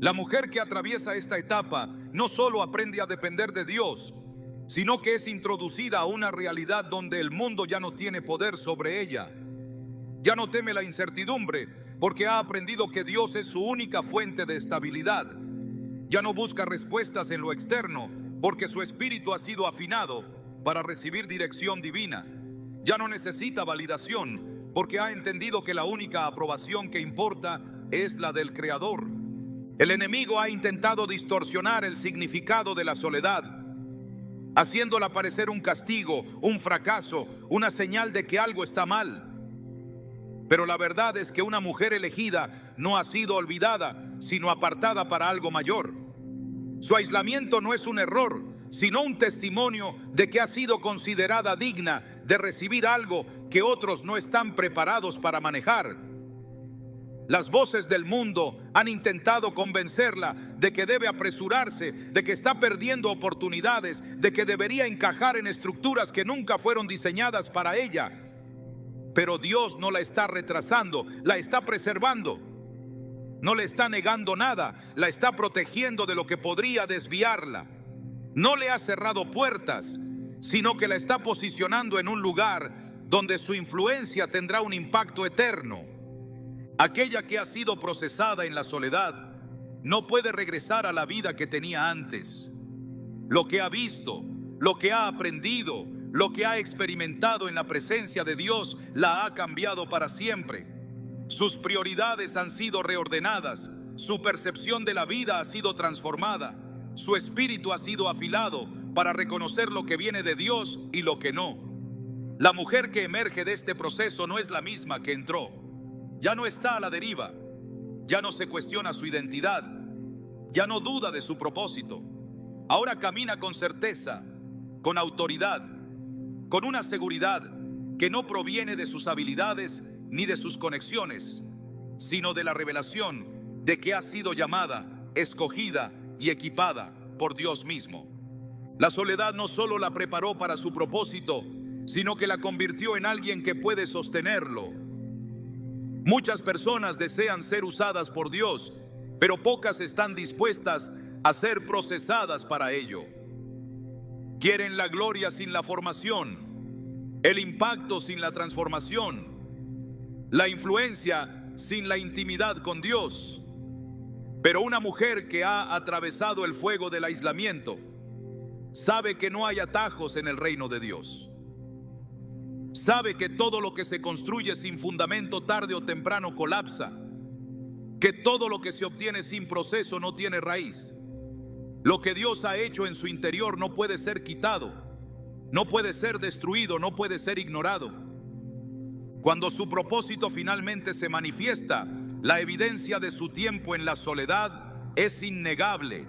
La mujer que atraviesa esta etapa no solo aprende a depender de Dios, sino que es introducida a una realidad donde el mundo ya no tiene poder sobre ella. Ya no teme la incertidumbre porque ha aprendido que Dios es su única fuente de estabilidad. Ya no busca respuestas en lo externo porque su espíritu ha sido afinado para recibir dirección divina. Ya no necesita validación porque ha entendido que la única aprobación que importa es la del Creador. El enemigo ha intentado distorsionar el significado de la soledad, haciéndola parecer un castigo, un fracaso, una señal de que algo está mal. Pero la verdad es que una mujer elegida no ha sido olvidada, sino apartada para algo mayor. Su aislamiento no es un error, sino un testimonio de que ha sido considerada digna de recibir algo que otros no están preparados para manejar. Las voces del mundo han intentado convencerla de que debe apresurarse, de que está perdiendo oportunidades, de que debería encajar en estructuras que nunca fueron diseñadas para ella. Pero Dios no la está retrasando, la está preservando. No le está negando nada, la está protegiendo de lo que podría desviarla. No le ha cerrado puertas, sino que la está posicionando en un lugar donde su influencia tendrá un impacto eterno. Aquella que ha sido procesada en la soledad no puede regresar a la vida que tenía antes. Lo que ha visto, lo que ha aprendido, lo que ha experimentado en la presencia de Dios la ha cambiado para siempre. Sus prioridades han sido reordenadas, su percepción de la vida ha sido transformada, su espíritu ha sido afilado para reconocer lo que viene de Dios y lo que no. La mujer que emerge de este proceso no es la misma que entró. Ya no está a la deriva, ya no se cuestiona su identidad, Ya no duda de su propósito. Ahora camina con certeza, con autoridad, con una seguridad que no proviene de sus habilidades ni de sus conexiones, sino de la revelación de que ha sido llamada, escogida y equipada por Dios mismo. La soledad no solo la preparó para su propósito, sino que la convirtió en alguien que puede sostenerlo. Muchas personas desean ser usadas por Dios, pero pocas están dispuestas a ser procesadas para ello. Quieren la gloria sin la formación, el impacto sin la transformación, la influencia sin la intimidad con Dios. Pero una mujer que ha atravesado el fuego del aislamiento sabe que no hay atajos en el reino de Dios. Sabe que todo lo que se construye sin fundamento tarde o temprano colapsa, que todo lo que se obtiene sin proceso no tiene raíz. Lo que Dios ha hecho en su interior no puede ser quitado, no puede ser destruido, no puede ser ignorado. Cuando su propósito finalmente se manifiesta, la evidencia de su tiempo en la soledad es innegable.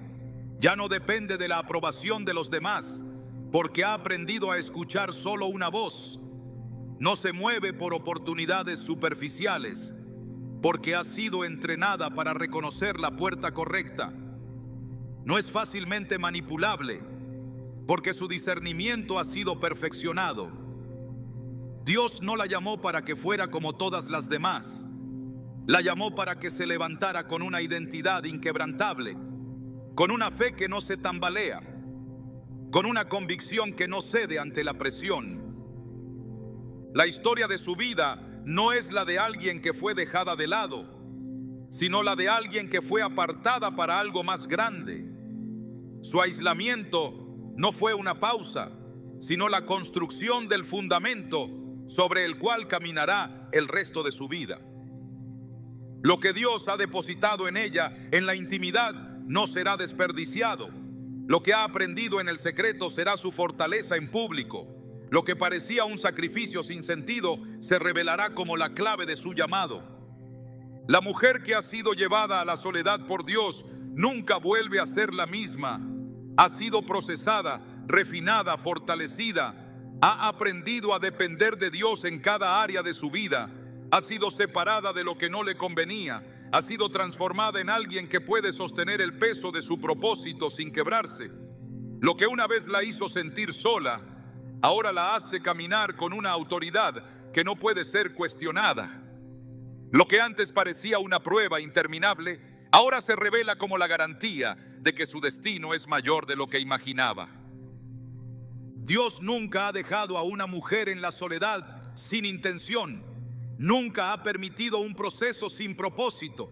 Ya no depende de la aprobación de los demás, porque ha aprendido a escuchar solo una voz. No se mueve por oportunidades superficiales, porque ha sido entrenada para reconocer la puerta correcta. No es fácilmente manipulable, porque su discernimiento ha sido perfeccionado. Dios no la llamó para que fuera como todas las demás. La llamó para que se levantara con una identidad inquebrantable, con una fe que no se tambalea, con una convicción que no cede ante la presión. La historia de su vida no es la de alguien que fue dejada de lado, sino la de alguien que fue apartada para algo más grande. Su aislamiento no fue una pausa, sino la construcción del fundamento sobre el cual caminará el resto de su vida. Lo que Dios ha depositado en ella, en la intimidad, no será desperdiciado. Lo que ha aprendido en el secreto será su fortaleza en público. Lo que parecía un sacrificio sin sentido se revelará como la clave de su llamado. La mujer que ha sido llevada a la soledad por Dios nunca vuelve a ser la misma. Ha sido procesada, refinada, fortalecida. Ha aprendido a depender de Dios en cada área de su vida. Ha sido separada de lo que no le convenía. Ha sido transformada en alguien que puede sostener el peso de su propósito sin quebrarse. Lo que una vez la hizo sentir sola, ahora la hace caminar con una autoridad que no puede ser cuestionada. Lo que antes parecía una prueba interminable, ahora se revela como la garantía de que su destino es mayor de lo que imaginaba. Dios nunca ha dejado a una mujer en la soledad sin intención. Nunca ha permitido un proceso sin propósito.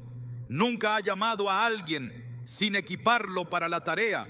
Nunca ha llamado a alguien sin equiparlo para la tarea.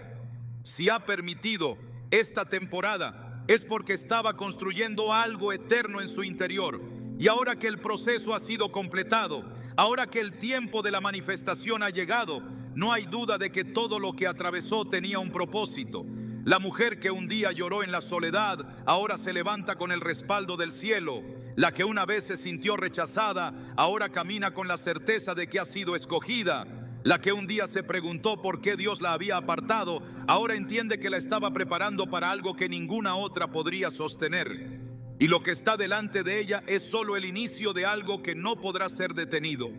Si ha permitido esta temporada, es porque estaba construyendo algo eterno en su interior. Y ahora que el proceso ha sido completado, ahora que el tiempo de la manifestación ha llegado, no hay duda de que todo lo que atravesó tenía un propósito. La mujer que un día lloró en la soledad, ahora se levanta con el respaldo del cielo. La que una vez se sintió rechazada, ahora camina con la certeza de que ha sido escogida. La que un día se preguntó por qué Dios la había apartado, ahora entiende que la estaba preparando para algo que ninguna otra podría sostener. Y lo que está delante de ella es solo el inicio de algo que no podrá ser detenido.